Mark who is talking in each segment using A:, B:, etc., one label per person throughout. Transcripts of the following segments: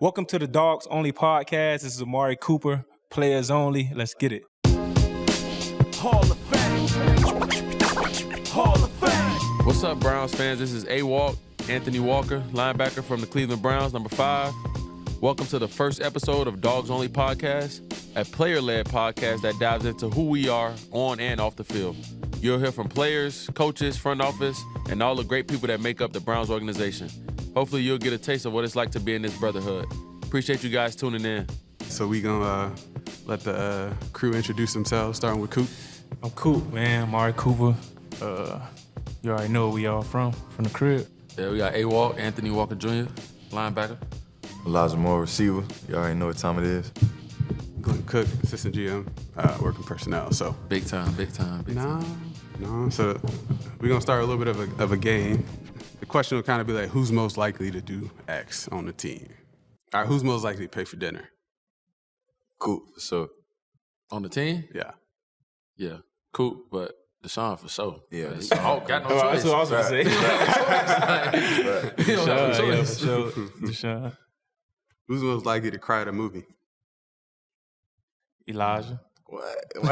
A: Welcome to the Dawgs Only podcast. This is Amari Cooper, players only. Let's get it.
B: Hall of Fame. Hall of Fame.
C: What's up, Browns fans? This is outwork, Anthony Walker, linebacker from the Cleveland Browns, number 5. Welcome to the first episode of Dawgs Only podcast, a player-led podcast that dives into who we are on and off the field. You'll hear from players, coaches, front office, and all the great people that make up the Browns organization. Hopefully you'll get a taste of what it's like to be in this brotherhood. Appreciate you guys tuning in.
D: So we gonna let the crew introduce themselves, starting with Coop.
A: I'm Coop, man. Amari Cooper. You already know where we all from the crib.
C: Yeah, we got outwork, Anthony Walker Jr., linebacker.
E: Elijah Moore, receiver. You already know what time it is.
D: Glenn Cook, assistant GM, working personnel. So
C: Big time.
D: no. So we're gonna start a little bit of a game. The question will kind of be like, who's most likely to do X on the team? All right, who's most likely to pay for dinner?
E: Cool, for sure.
C: On the team?
D: Yeah.
C: Yeah. Cool, but Deshaun for sure.
E: Yeah,
C: Oh, got no choice.
A: That's what I was going to say. Deshaun.
D: Who's most likely to cry at a movie?
A: Elijah.
E: What?
A: Throw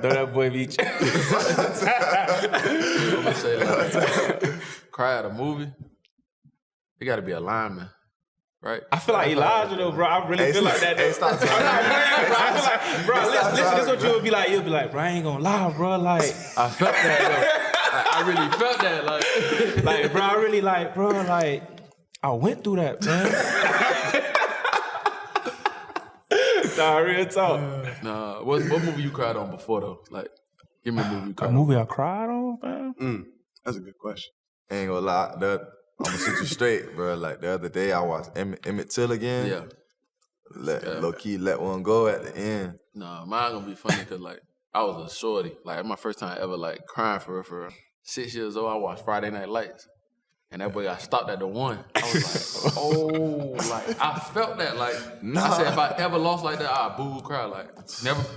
A: that boy beach.
C: I'm gonna say like, cry at a movie. It got to be a lineman, right?
A: I feel like Elijah though, bro. I really feel like that. Though.
E: Stop
A: I feel like, bro, listen, this is what you'll be like. You'll be like, bro, I ain't gonna lie, bro. Like,
C: I felt that though. I really felt that.
A: like, bro, I really like, bro, like, I went through that, man. Nah, real talk.
C: Nah, what movie you cried on before though? Like, give me a movie you cried
A: A
C: on.
A: movie I cried on, man.
D: That's a good question.
E: Ain't gonna lie, I'm gonna shoot you straight, bro. Like the other day, I watched Emmett Till again.
C: Yeah.
E: Low key let one go at the end.
C: Nah, mine gonna be funny because like I was a shorty. Like my first time ever like crying for real. 6 years old, I watched Friday Night Lights. And that boy got stopped at the 1. I was like, oh, like I felt that. Like I said, if I ever lost like that, I'd boo cry. Like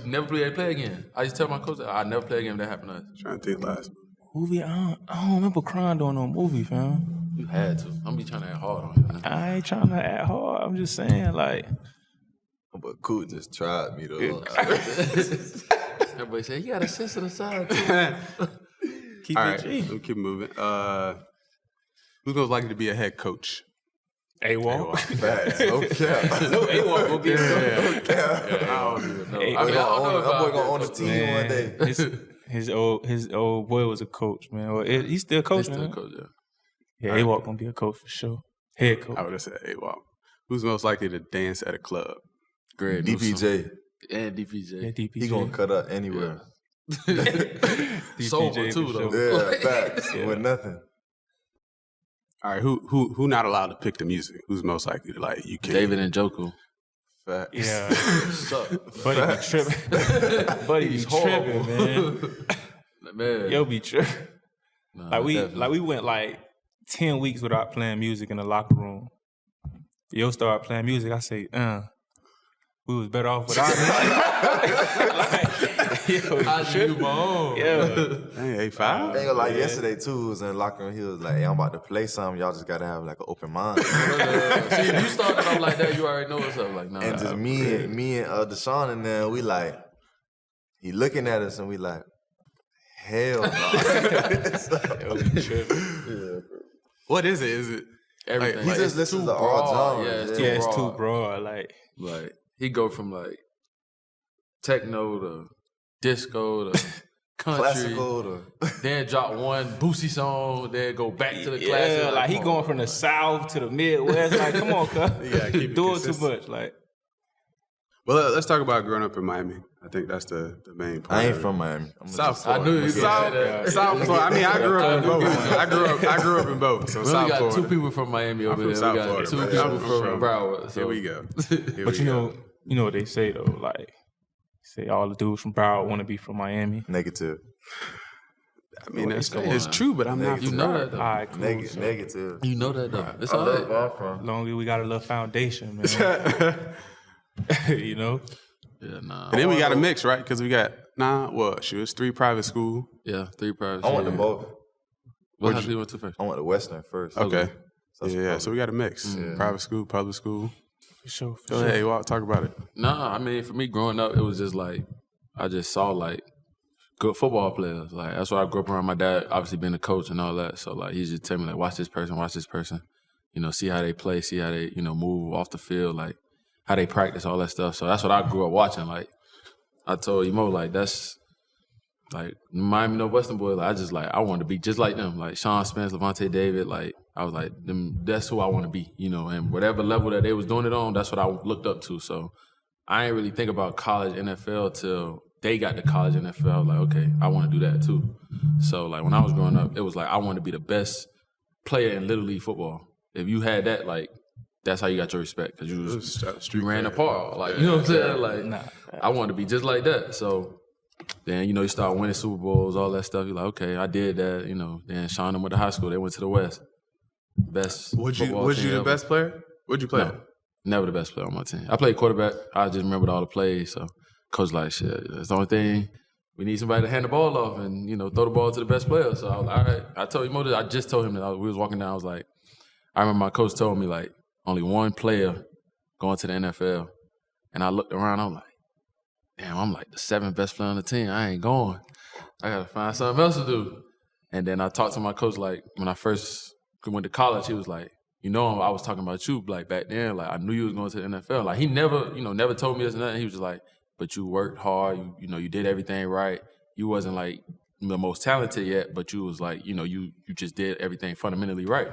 C: never play again. I just tell my coach that I never play again if that happened to us.
D: Trying to think last
A: Movie, I don't remember crying during no movie, fam.
C: You had to. I'm gonna be trying to act hard on you, man.
A: I ain't trying to act hard. I'm just saying, like,
E: But Cool just tried me though.
C: That boy said, you got a sensitive side too.
A: keep
D: All
A: it
D: right,
A: G.
D: we'll keep moving. Who's most likely to be a head coach?
A: A-Walk.
E: Facts. Okay.
A: No, A-Walk will be a coach.
C: I don't even know.
A: Hey,
C: I mean, I don't know if
E: That boy gonna
C: I
E: own the team one day.
A: His old boy was a coach, man. Well, he's still coaching.
C: Still
A: man.
C: coach, yeah.
A: Yeah, A-Walk gonna be a coach for sure. Head coach.
D: I would have said A-Walk. Who's most likely to dance at a club?
C: Greg Newsom.
E: DPJ.
C: And DPJ.
A: Yeah, DPJ.
E: He gonna cut up anywhere.
C: Sober too,
A: for
C: though.
A: sure.
E: Yeah, facts. With nothing.
D: All right, who not allowed to pick the music? Who's most likely to you can't?
C: David and Joku.
E: Facts.
A: Yeah.
C: Suck.
A: Buddy be tripping. Buddy be
C: He's
A: tripping,
C: horrible.
A: man.
C: Man.
A: Yo be tripping.
C: Nah,
A: We
C: definitely.
A: went 10 weeks without playing music in the locker room. Yo started playing music. I say, we was better off without it.
C: I do my own.
A: Yeah.
D: Hey,
E: I
D: A5?
E: ain't gonna lie, yesterday too, was in the locker room. He was like, hey, I'm about to play something. Y'all just gotta have an open mind.
C: See, if you started off like that, you already know what's up. Like, nah.
E: And just me and Deshaun and then we he looking at us and we hell no.
D: What is it? Is it?
C: Everything.
E: He just
C: it's
E: listens
C: too
E: to all
C: broad.
E: genres.
C: Yeah, it's
A: Yeah, it's
C: too
A: too
C: broad.
A: broad.
C: Like, he go from techno to disco to country.
E: Classical to
C: Then drop one Boosie song, then go back to the
A: Yeah,
C: classic.
A: he going from the South to the Midwest. Come on, cuz.
D: You gotta keep it
A: Doing too
D: consistent.
A: much.
D: Well, let's talk about growing up in Miami. I think that's the main part.
E: I ain't
D: of it.
E: from Miami. I'm
D: South
E: just-
C: I knew you was
D: South,
C: gonna say that.
D: South Florida. I mean, I grew up in both. I grew up in both. So
C: We
D: South
C: only got
D: Florida.
C: 2 people from Miami over
D: from
C: there.
D: South
C: We got
D: Florida,
C: 2
D: man.
C: people
D: I'm
C: from Broward. So.
D: Here we go.
A: But you know what they say though, say all the dudes from Broward want to be from Miami.
E: Negative.
D: I mean, it's
C: Come on.
D: true, but I'm not
C: You
D: from
C: know
D: Broward.
C: that though.
A: All right, cool.
E: Negative.
C: You know that though. It's
E: I
C: all
E: love
C: right.
E: where I'm from.
A: Long as we got a little foundation, man. You know?
C: Yeah, nah.
D: And then we got a mix, right? Because we got it's 3 private school.
C: Yeah, 3 private.
E: I went to both.
C: What high school you went to first?
E: I went to Western first.
D: Okay. So we got a mix. Private school, public school.
A: For sure.
D: Go ahead, Walk, talk about it.
C: Nah, I mean, for me growing up, it was just like I just saw like good football players. Like that's why I grew up around. My dad obviously being a coach and all that. So like he just tell me like watch this person. You know, see how they play, see how they, you know, move off the field, like how they practice, all that stuff. So that's what I grew up watching. Like I told Emo, like that's like Miami Northwestern boys. Like, I wanted to be just like them. Like Sean Spence, Levante David. Like I was like them. That's who I want to be. You know, and whatever level that they was doing it on, that's what I looked up to. So I ain't really think about college NFL till they got to college NFL. Like okay, I want to do that too. So like when I was growing up, it was like I wanted to be the best player in Little League football. If you had that, like, that's how you got your respect because you ran apart. Like, you know what I'm saying? Like, I wanted to be just like that. So then, you know, you start winning Super Bowls, all that stuff. You're like, okay, I did that. You know, then Sean and went to high school. They went to the West. Was you
D: the best player? What'd you play?
C: No, never the best player on my team. I played quarterback. I just remembered all the plays. So coach like, shit, that's the only thing. We need somebody to hand the ball off and, you know, throw the ball to the best player. So I was like, all right. I told him, I just told him that we was walking down. I was like, I remember my coach told me, like, only one player going to the NFL. And I looked around, I was like, damn, I'm like the 7th best player on the team. I ain't going. I got to find something else to do. And then I talked to my coach, like, when I first went to college, he was like, you know, I was talking about you, like, back then. Like, I knew you was going to the NFL. Like, he never told me this and that. He was just like, but you worked hard. You know, you did everything right. You wasn't, like, the most talented yet, but you was, like, you know, you just did everything fundamentally right.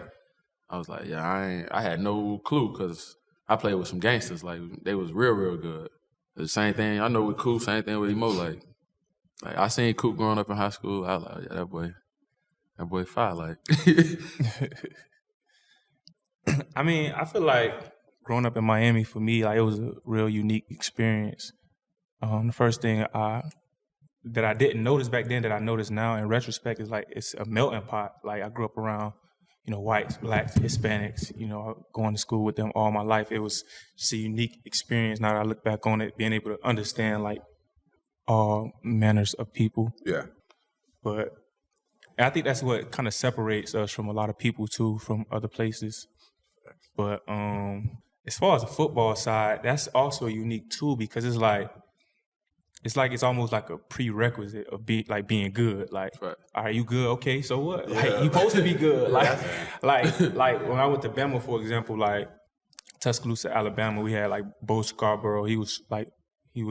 C: I was like, yeah, I had no clue because I played with some gangsters. Like, they was real, real good. The same thing, I know with Coop, same thing with Emo. Like I seen Coop growing up in high school. I was like, yeah, that boy fire. Like,
A: I mean, I feel like growing up in Miami, for me, like it was a real unique experience. The first thing that I didn't notice back then that I notice now in retrospect is like it's a melting pot. Like I grew up around, you know, whites, blacks, Hispanics, you know, going to school with them all my life. It was just a unique experience. Now that I look back on it, being able to understand like all manners of people.
D: Yeah.
A: But I think that's what kind of separates us from a lot of people too, from other places. But as far as the football side, that's also unique too because it's almost like a prerequisite of being good. Like,
C: right.
A: Are you good? Okay, so what? Yeah. Like, you supposed to be good. Like when I went to Bama, for example, like Tuscaloosa, Alabama, we had like Bo Scarborough. He was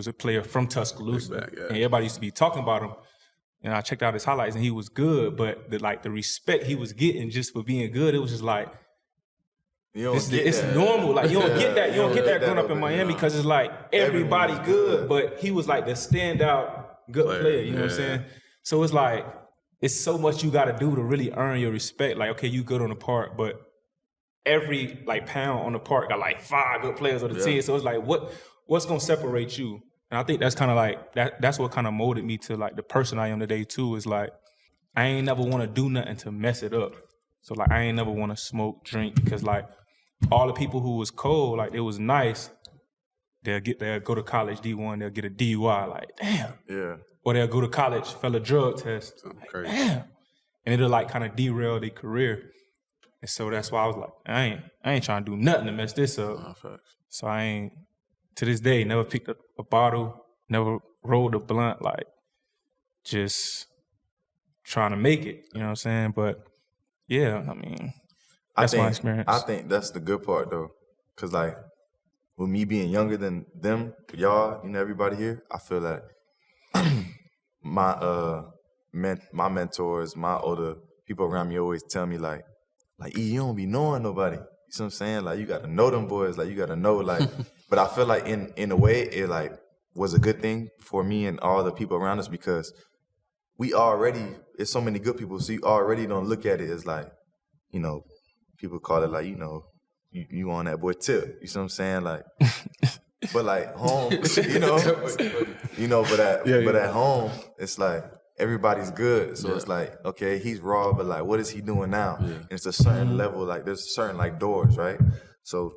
A: a player from Tuscaloosa, and everybody used to be talking about him. And I checked out his highlights, and he was good. But the respect he was getting just for being good, it was just like. It's normal. Like, you don't get that. You don't get that growing up in Miami because it's like everybody good, but he was like the standout good player. You know what I'm saying? So it's like, it's so much you got to do to really earn your respect. Like, okay, you good on the park, but every like pound on the park got like 5 good players on the team. So it's like, what's going to separate you? And I think that's kind of like, that's what kind of molded me to like the person I am today too, is like, I ain't never want to do nothing to mess it up. So like, I ain't never want to smoke, drink, because like, all the people who was cold, like, it was nice, they'll go to college D1, they'll get a DUI, like, damn. Yeah. Or they'll go to college, fail a drug test, like, crazy. Damn. And it'll, like, kind of derail their career. And so that's why I was like, I ain't trying to do nothing to mess this up. No, so I ain't, to this day, never picked up a bottle, never rolled a blunt, like, just trying to make it, you know what I'm saying? But, yeah, I mean... That's my experience.
E: I think that's the good part, though. Because, like, with me being younger than them, y'all, you know, everybody here, I feel like my mentors, my older people around me always tell me, like, E, you don't be knowing nobody. You see what I'm saying? Like, you got to know them boys. Like, you got to know, like, but I feel like in a way, it, like, was a good thing for me and all the people around us because it's so many good people, so you already don't look at it as, like, you know, people call it like, you know, you on that boy tip. You see what I'm saying? Like, but like home, but at home, it's like everybody's good. So it's like, okay, he's raw, but like, what is he doing now? Yeah. And it's a certain level, like there's certain like doors, right? So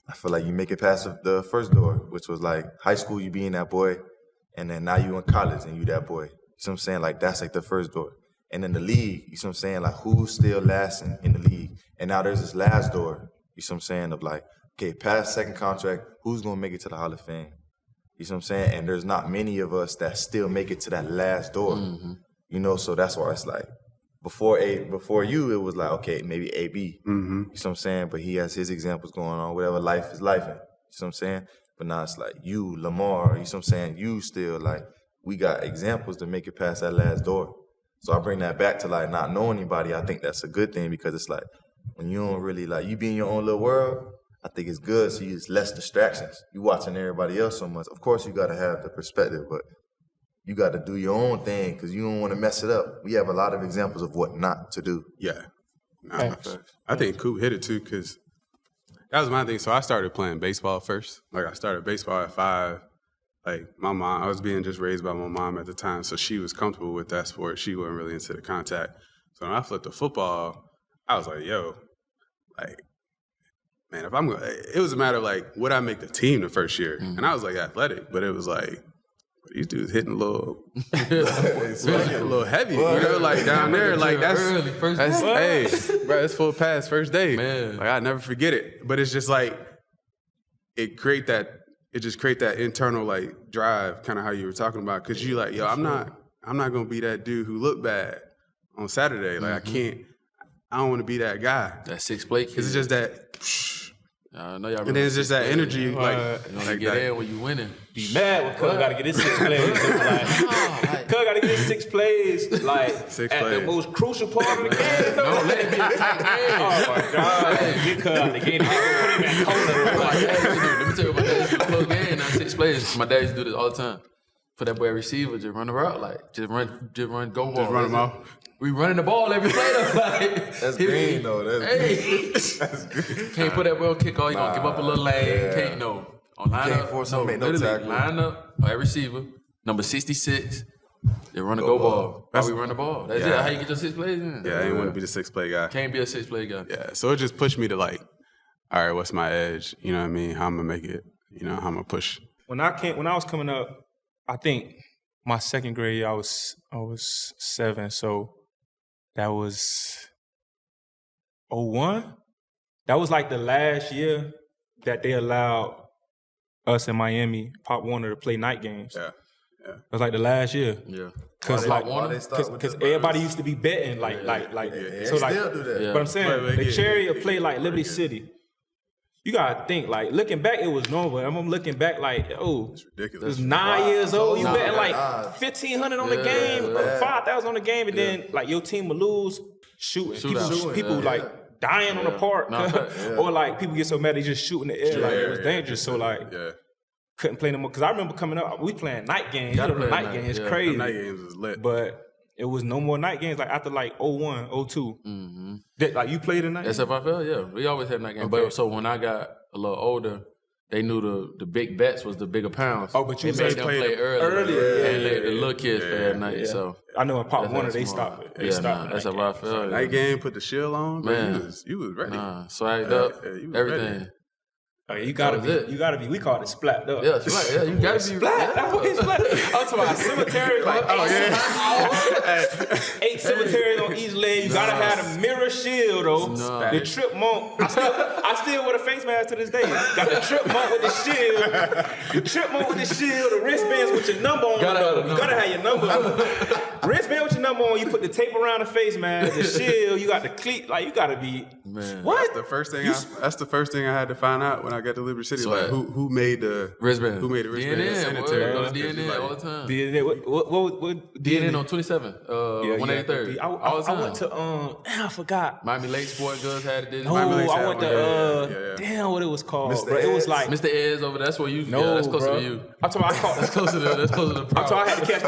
E: I feel like you make it past the first door, which was like high school, you being that boy, and then now you in college and you that boy. You see what I'm saying? Like that's like the first door. And in the league, you see what I'm saying? Like, who's still lasting in the league? And now there's this last door, you see what I'm saying, of like, okay, past second contract, who's going to make it to the Hall of Fame? You see what I'm saying? And there's not many of us that still make it to that last door. You know, so that's why it's like, before you, it was like, okay, maybe AB. You see what I'm saying? But he has his examples going on, whatever life is life in. You see what I'm saying? But now it's like you, Lamar, you see what I'm saying? You still, like, we got examples to make it past that last door. So I bring that back to, like, not knowing anybody. I think that's a good thing because it's like, when you don't really, like, you be in your own little world, I think it's good so you just less distractions. You watching everybody else so much. Of course, you got to have the perspective, but you got to do your own thing because you don't want to mess it up. We have a lot of examples of what not to do.
D: Yeah. I think Coop hit it too because that was my thing. So I started playing baseball first. Like, I started baseball at 5. Like, my mom, I was being just raised by my mom at the time, so she was comfortable with that sport. She wasn't really into the contact. So when I flipped to football, I was like, yo, like, man, if I'm going to, it was a matter of, like, would I make the team the first year? And I was, like, athletic, but it was like, these dudes hitting a little heavy, you know, like down there, like that's early, hey, bro, it's full pass first day, man. Like I never forget it, but it's just like it just create that internal like drive, kind of how you were talking about, because you like, yo, I'm not gonna be that dude who looked bad on Saturday, like I don't want to be that guy,
C: that 6 plate kid.
D: It's just that.
C: I know y'all.
D: And then it's just that energy, like
C: get in when you winning.
A: Be mad when Cuz got to get his 6 plays. Cuz got to get his 6 plays, like, the most crucial part of the game.
C: No, let it be a tight game.
A: Oh, my God. Get Cuz out the game. Put him in corner.
C: Let me tell you about that. This was a close game, now 6 plays. My dad used to do this all the time. For that boy receiver, just run the route, like, just run, go ball.
D: Just run them off.
C: We running the ball every play though. Like,
E: That's green though.
C: That's green. Can't put that ball kick off. You gonna give up a little lane. Can't on line
E: Can't
C: up.
E: force him to make no tackle.
C: Line up. Every receiver. Number 66. They run the go ball. That's how we run the ball. That's it. How you get your 6 plays in.
D: Yeah, I ain't want to be the 6 play guy.
C: Can't be a 6 play guy.
D: Yeah, so it just pushed me to like, all right, what's my edge? You know what I mean? How I'm gonna make it? You know, how I'm gonna push?
A: When I was coming up, I think my second grade year, I was 7, so. That was 01. That was like the last year that they allowed us in Miami, Pop Warner, to play night games.
D: Yeah.
A: It was like the last year.
C: Yeah.
A: Because everybody used to be betting so like
E: still do that.
A: But I'm saying the Cherry play like Liberty City. You gotta think, like, looking back, it was normal. I'm looking back like,
D: it's ridiculous.
A: It was 9 years old. You betting like $1,500 on the game, $5,000 on the game, and then like your team will lose, shooting. People like dying on the park, or like people get so mad they just shoot in the air. Like it was dangerous. So like, couldn't play no more. Because I remember coming up, we playing night games. Night games, it's crazy.
D: Night games was lit,
A: but it was no more night games like after like 01, 02. Like you played a night game?
C: SFIFL, yeah. We always had night games. But so when I got a little older, they knew the big bets was the bigger pounds.
A: Oh, but you
C: made them play earlier. And let the little kids play at night. So
A: I know in Pop Warner they stopped it. They stopped it.
C: SFIFL.
D: Night game, put the shield on,
C: man.
D: You was ready.
C: Swagged up, everything.
D: Ready.
A: Oh, you gotta be. We call it Splat Up.
C: Yeah, Splat. Yeah, you gotta be.
A: Splat. That's what it's Splat. I'm talking about cemetery. Like 8 cemeteries on each leg. You gotta have the mirror shield though. The trip monk. I still wear the face mask to this day. Got the trip monk with the shield. The trip monk with the shield. The wristbands with your number on. You gotta have your number. Wristband with your number on. You put the tape around the face mask. The shield. You got the cleat. Like you gotta be.
C: Man.
A: What?
D: That's the first thing I had to find out when I got to Liberty City. So like who made the
C: wristband?
D: Who made the wristband?
C: DNA all the time.
A: DNA. What
C: DNA on 27th, 183rd.
A: I went to I forgot.
C: Miami Lake Sport Goods had it.
A: No, I went to damn what it was called. Bro. It was like
C: Mr. Eds over there. That's where you. No, that's closer to you.
A: I'm talking about
C: that's closer to the.
A: I'm talking. I had to catch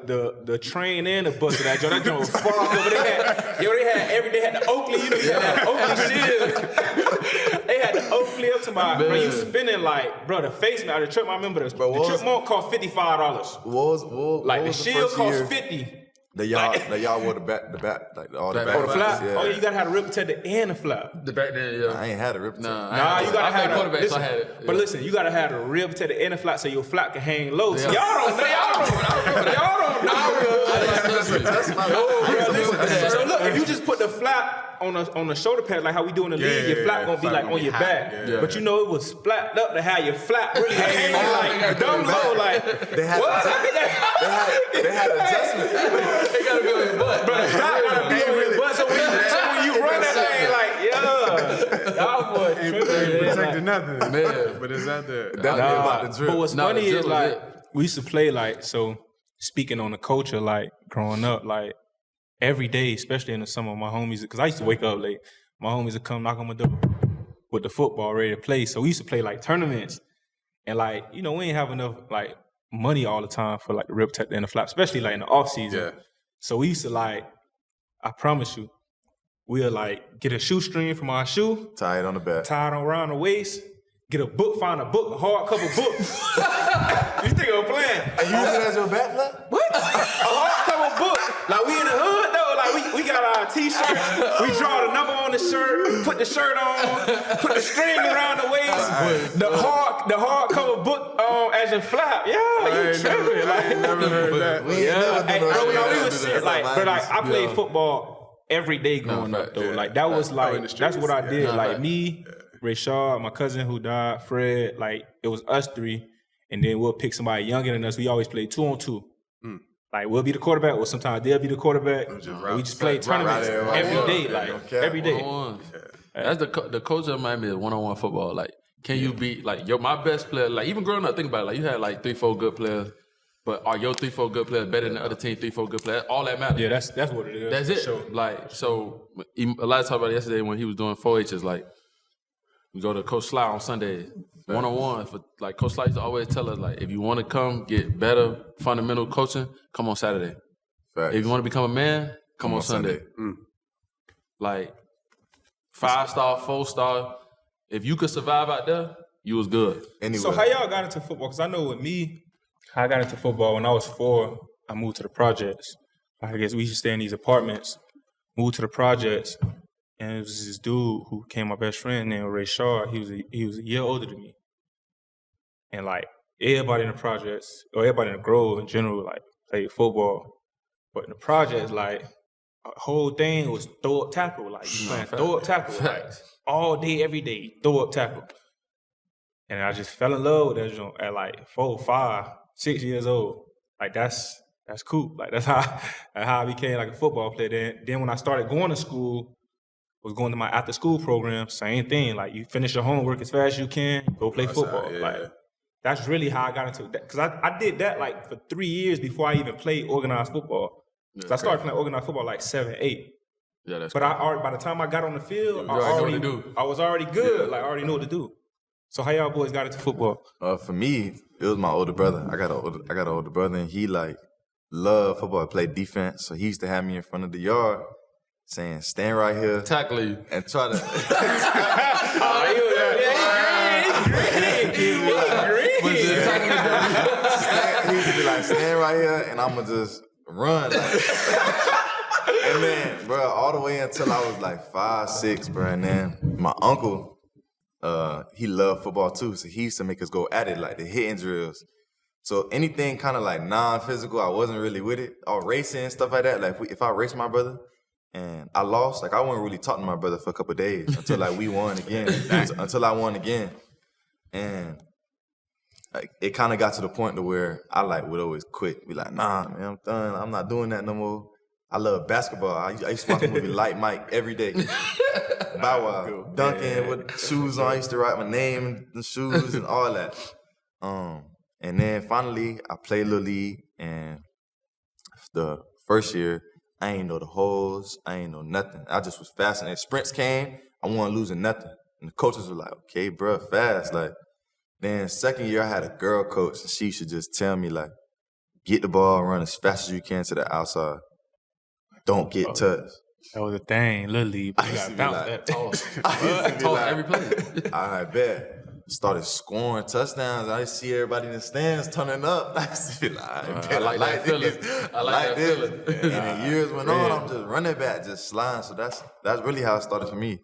A: the train and the bus to that joint. That joint was far off. But they had the Oakley. You know, you had the Oakley shield. They had the Oakley up to my. Bro, you spending like, bro, the face mask. The trip. I remember this. The trip monk cost $55.
E: What
A: the shield cost $50.
E: Y'all wore the back, like all the back.
A: Oh, the flap?
E: Yeah.
A: Oh, yeah, you gotta have a rim protector and a flap.
C: The back then, yeah.
E: I ain't had a rip.
A: Nah, you gotta have
C: quarterback,
A: listen,
C: so I had it. Yeah.
A: But listen, you gotta have a rim protector and a flap so your flap can hang low. So y'all don't know.
E: That's my
A: So look, if you just put the flap on the shoulder pad like how we do in the league, your flap gonna be like on your back.
C: Yeah.
A: But you know it was splat up to have your flap really hanging like dumb low. Like
E: They had adjustment.
C: They gotta be on your butt.
A: Bro, the flap gotta be on your butt. So when you run that thing, like y'all boys tripping.
D: protected nothing.
C: Man.
D: But it's out there.
E: Definitely about the drip.
A: But what's
C: Nah,
A: funny
C: the
A: is
C: dribble,
A: like
C: yeah.
A: we used to play like so. Speaking on the culture, like growing up, like every day, especially in the summer, my homies, because I used to wake up late. My homies would come knock on my door with the football ready to play. So we used to play like tournaments, and like we ain't have enough like money all the time for like the rip protector and the flap, especially like in the off season.
D: Yeah.
A: So we used to like, I promise you, we'll like get a shoestring from our shoe,
E: Tie it on the back.
A: tie it around the waist, get a book, find a book, a hardcover book. You think I'm playing?
E: And you use it as your back flap?
A: What? A hardcover book. Like we in the hood though. Like we got our t-shirts. We draw the number on the shirt. Put the shirt on. Put the string around the waist. The hardcover book as your flap. Yeah, you tripping?
D: I ain't never heard that.
E: We ain't never
A: Hey,
E: do no
A: bro,
E: shit.
A: no, we was serious. Like, but like I played football every day growing up though.
D: yeah.
A: Like that was
D: in
A: like
D: the
A: that's
D: streets,
A: what I
D: yeah.
A: did. Like me, Rashad, my cousin who died, Fred. Like it was us three. And then we'll pick somebody younger than us. We always play 2-on-2. Like we'll be the quarterback, or sometimes they'll be the quarterback. We just play tournaments every day, like every day.
C: That's the culture of Miami is one-on-one football. Like, can you beat like my best player? Like even growing up, think about it. Like you had like 3-4 good players, but are your 3-4 good players better than the other team 3-4 good players? All that matters.
A: Yeah, that's what it is.
C: That's it.
A: Sure.
C: Like so, a lot of talk about it yesterday when he was doing 4-H's. Like we go to Coach Sly on Sundays. One-on-one, for like Coach Sly used to always tell us, like, if you want to come get better fundamental coaching, come on Saturday.
E: Facts.
C: If you want to become a man, come on Sunday. Like 5-star, 4-star. If you could survive out there, you was good.
E: Anyway.
A: So how y'all got into football? Because I know with me, how I got into football when I was 4, I moved to the projects. I guess we used to stay in these apartments, moved to the projects, and it was this dude who became my best friend named Ray Shaw. He was a year older than me. And like everybody in the projects, or everybody in the Grove in general, like played football. But in the projects, like a whole thing was throw up tackle. Like you playing throw up tackle. Like all day, every day, throw up tackle. And I just fell in love with that joint at like 4, 5, 6 years old. Like that's cool. Like that's how I became like a football player. Then when I started going to school, was going to my after school program, same thing. Like you finish your homework as fast as you can, go play football. Like that's really how I got into that. Because I did that like for 3 years before I even played organized football. So I started playing organized football like 7, 8.
C: Yeah, that's
A: But by the time I got on the field, I was already good. Like I already knew what to do. So how y'all boys got into football?
E: For me, it was my older brother. I got an older brother, and he like loved football. Played defense, so he used to have me in front of the yard, saying, "Stand right here,
C: tackle you,
E: and try to." He used to be like, "Stand right here, and I'm gonna just run." And then, bro, all the way until I was like 5, 6, bro. And then my uncle, he loved football too, so he used to make us go at it, like the hitting drills. So anything kind of like non-physical, I wasn't really with it. Or racing and stuff like that. Like if I raced my brother and I lost, like I wouldn't really talk to my brother for a couple of days until like we won again. Until I won again. And like it kind of got to the point to where I like would always quit. Be like, nah, man, I'm done. I'm not doing that no more. I love basketball. I used to watch the movie Light Mike every day. Bow Wow, dunking with shoes on. I used to write my name in the shoes and all that. And then finally, I played Little League, and the first year, I ain't know the holes, I ain't know nothing. I just was fascinated. Sprints came, I wasn't losing nothing. And the coaches were like, okay, bro, fast. Like, then second year, I had a girl coach, and she should just tell me, like, get the ball, run as fast as you can to the outside. Don't get touched.
A: That was a thing, Little League.
E: I used to be like,
C: toss every play.
E: I bet. started scoring touchdowns. I see everybody in the stands turning up. I see,
C: I like that feeling. I like that feeling.
E: And the years went on, I'm just running back, just sliding. So that's really how it started for me.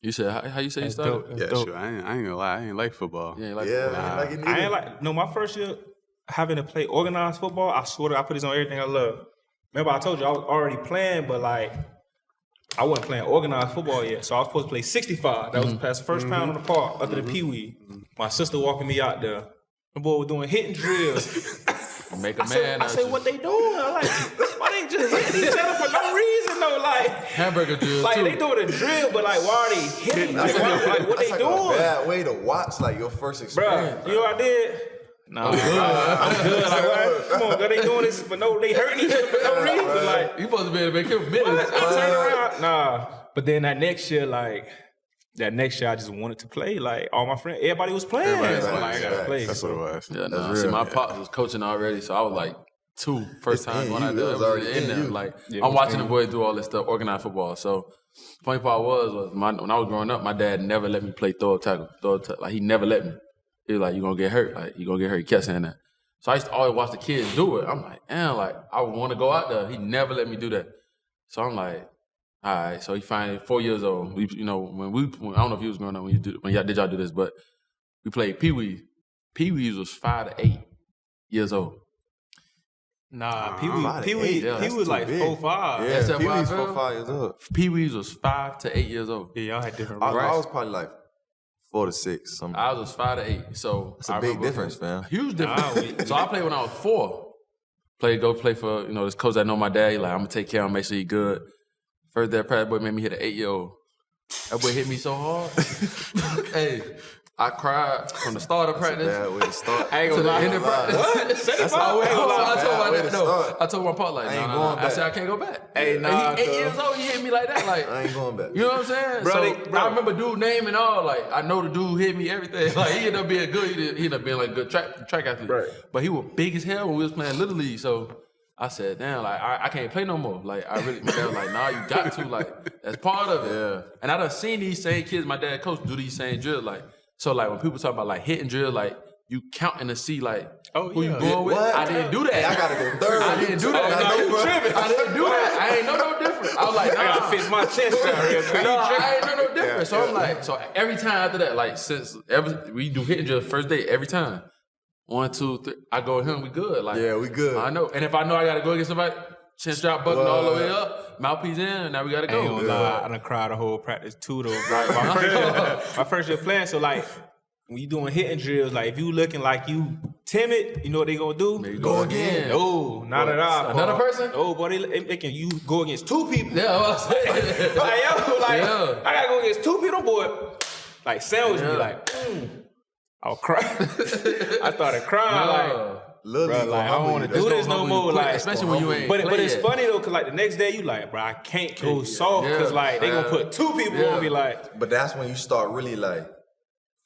C: You said how you say you started?
D: Yeah, sure. I ain't gonna lie. I ain't like football.
C: You ain't like
E: Yeah,
C: football.
E: I ain't like it
A: I
E: neither.
A: ain't like no. My first year having to play organized football, I swear to God, I put this on everything I love. Remember, I told you I was already playing, but like I wasn't playing organized football yet. So I was supposed to play 65. That was past the first pound on the park after the Pee-wee. My sister walking me out there. The boy was doing hitting drills.
C: Make a man.
A: I said, what they doing? I'm like, why they just hitting each other for no reason though? Like
C: Hamburger drill
A: like
C: too.
A: they doing a drill, but like why are they hitting? Like, what
E: That's
A: they
E: like
A: doing?
E: a bad way to watch like your first experience.
A: Bruh, you know what I did? Nah, I'm good. Like, what? Come on, girl, they doing this for no, they hurting each other for no reason. Like,
C: You supposed to be able to make him business.
A: I turned around. Nah. But then that next year, I just wanted to play. Like, all my friends, everybody was playing. So I'm like, I gotta play.
D: That's what it was.
C: Yeah, no.
E: real.
C: See, my pops was coaching already, so I was like first time going out there. It was
E: already
C: in
E: in
C: there.
E: you.
C: Like
A: Yeah,
C: I'm watching the boys do all this stuff, organized football. So funny part was when I was growing up, my dad never let me play throw up tackle. Like he never let me. He was like, "You gonna get hurt? Like you gonna get hurt?" He kept saying that. So I used to always watch the kids do it. I'm like, damn, like I want to go out there. He never let me do that. So I'm like, all right. So he finally 4 years old. We, when I don't know if he was growing up when y'all did this, but we played Pee-wees. Pee-wees was 5 to 8 years old.
A: Nah,
E: That's
A: Pee
E: too
A: was like
E: big.
A: 4'5".
E: Yeah,
C: That's that
E: Pee-wee's
C: 5,
E: 4-5 years old.
C: Pee-wees was 5 to 8 years old.
A: Yeah, y'all had different
E: I
A: rules.
E: was probably like 4 to 6. Something.
C: I was 5 to 8. So
E: It's a big difference, fam.
C: Huge difference. So I played when I was 4. Go play for, this coach that know my dad. He like, I'm gonna take care of him, make sure he good. First day of practice, boy made me hit an 8-year-old. That boy hit me so hard. Hey, I cried from the start of practice.
E: Bad way to start.
A: I ain't
C: To
A: gonna
C: the
A: lie.
C: end of practice.
A: That's
E: how
A: I ain't gonna lie.
C: I told my
E: way
C: dad,
E: to start.
C: I told my part like,
E: I ain't
C: no.
E: going
C: I
E: back.
C: said I can't go back.
A: Hey,
C: And
A: nah,
C: he 8
A: cuz.
C: years old, he hit me like that. Like,
E: I ain't going back.
C: you know what I'm saying?
A: Bro,
C: I remember dude name and all. Like, I know the dude hit me everything. Like, he ended up being good. He ended up being like a good track athlete.
A: Right.
C: But he was big as hell when we was playing Little League. So I said, damn, like, I can't play no more. Like, my dad was like, nah, you got to. Like, that's part of it.
E: Yeah.
C: And I done seen these same kids, my dad coach, do these same drills. Like, so like when people talk about like hitting drill, like you counting to see like who you going with.
E: What?
C: I didn't do that.
E: Hey, I gotta go third.
C: I didn't do that.
E: Oh, no, bro.
C: I didn't do that. I ain't know no different. I was like,
A: I gotta fix my chest down real quick.
C: no, I ain't know no different. So I'm like, so every time after that, like we do hitting drill first day every time. 1, 2, 3. I go with him, we good. Like
E: Yeah, we good.
C: I know. And if I know I gotta go against somebody, chin strap button all the way up, mouthpiece in, now we gotta
A: I ain't
C: go.
A: gonna lie, I done cried the whole practice too though. Bro. My first year playing, so like when you doing hitting drills, like if you looking like you timid, you know what they gonna do?
C: Maybe go again.
A: No, not at all.
C: Another
A: boy.
C: person?
A: No, boy, they can you go against 2 people.
C: Yeah, I was saying.
A: Like, yo, like
C: Yeah.
A: I gotta go against 2 people, boy. Like sandwich me,
C: Yeah.
A: like I was crying. I started crying, like.
E: Little
A: Bro,
E: league
A: like, I don't want to
E: humble
A: do
E: you.
A: this no more.
C: quick,
A: Like,
C: especially when you ain't
A: But
C: play
A: it's
C: yet.
A: funny though, cause like the next day you like, bro, I can't go soft,
C: Yeah.
A: cause like they gonna put 2 people
C: Yeah.
A: on me, like.
E: But that's when you start really like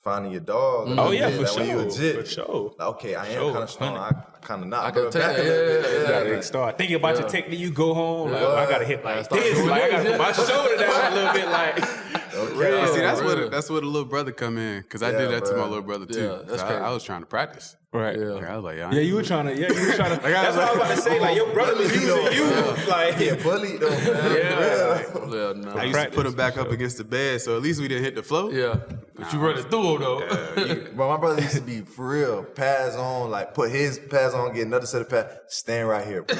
E: finding your dog.
A: Oh yeah, for
E: like,
A: sure,
E: When you legit.
A: for sure.
E: Like, okay, I am
A: Sure,
E: kind of strong.
A: 100.
E: I kind of not.
C: I can
E: But
C: tell
E: back
C: you,
E: a little
C: yeah,
E: bit,
C: yeah,
A: You gotta
C: yeah.
A: start thinking about your technique. You go home, like,
E: Yeah.
A: I gotta hit like
C: start
A: this,
C: doing
A: like I
C: this,
A: gotta put my shoulder down a little bit, like.
E: Okay.
D: See,
C: real.
D: that's where the little brother come in, because I
E: Yeah,
D: did that to
E: bro.
D: my little brother too.
C: Yeah, that's
D: 'Cause
C: crazy.
D: I was trying to practice.
A: Right.
C: Yeah.
D: Like, I was like,
A: Yeah, you were trying to. That's what I was about to say. Like your brother was using you, like.
E: Yeah, bullied though, man.
A: Yeah.
C: Yeah, no.
D: I used to put him back up against the bed, so at least we didn't hit the floor.
C: Yeah. But you running through him though.
E: Bro, my brother used to be for real. Pads on, like put his pads on, get another set of pads. Stand right here, bro.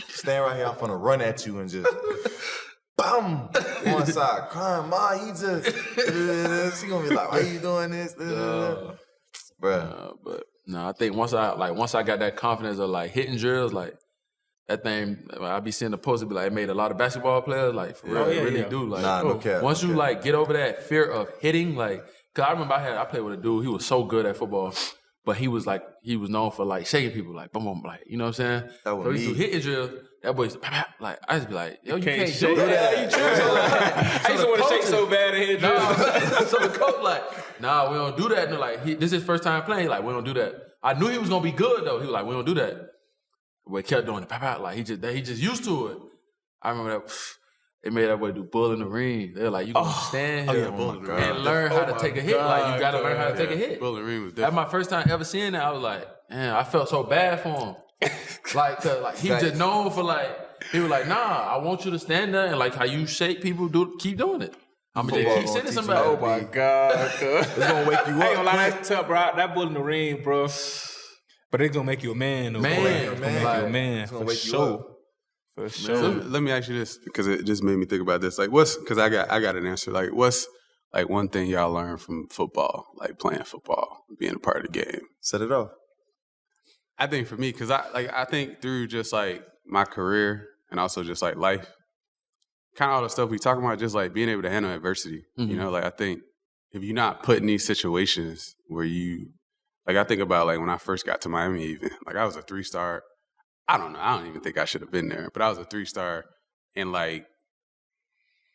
E: Stand right here. I'm finna run at you and just. Bam! One side, crying, Ma, he just. She gonna be like, why you doing this? Bruh.
C: But no, I think once I got that confidence of like hitting drills, like that thing, I be seeing the post it be like it made a lot of basketball players like for real,
A: Oh, yeah,
C: it really
A: yeah.
C: do. Like
E: Nah, no cap,
C: once
E: no
C: you
E: cap.
C: like get over that fear of hitting, like cause I remember I played with a dude, he was so good at football. But he was known for like shaking people, like boom, boom, like you know what I'm saying.
E: That was
C: so he
E: me.
C: do hitting drills. That boy's like I just be like, yo, you can't
A: shake
C: do that.
A: You tripping? I used to want to shake so bad in here,
C: Nah, so the coach like, nah, we don't do that. And like, this is his first time playing. He like, we don't do that. I knew he was gonna be good though. He was like, we don't do that. But he kept doing it, like he just used to it. I remember that. they made that boy do bull in the ring. They're like, you gonna stand here and learn how to take a hit. Like, you gotta learn how to take a hit.
D: Bull in the ring was
C: That's
D: different.
C: my first time ever seeing that. I was like, man, I felt so bad for him. Like, cause like he was just known for like, he was like, nah, I want you to stand there and like how you shake people, keep doing it. I'm gonna keep sending somebody.
A: Oh my God,
E: It's gonna wake you up.
A: I ain't gonna lie, that's tough, bro. That bull in the ring, bro. But it's gonna make you a man, though.
C: Man,
A: It's gonna make you a man
E: It's gonna
A: for
E: wake you
A: sure.
E: up.
A: For sure.
D: So let me ask you this, because it just made me think about this. Like, because I got an answer. Like, what's like one thing y'all learned from football, like playing football, being a part of the game?
E: Set it off.
D: I think for me, because I think through just like my career and also just like life, kind of all the stuff we talking about, just like being able to handle adversity.
C: Mm-hmm.
D: You know, like I think if you're not put in these situations where you, like I think about like when I first got to Miami, even like I was a 3-star. I don't know. I don't even think I should have been there, but I was a 3-star, and like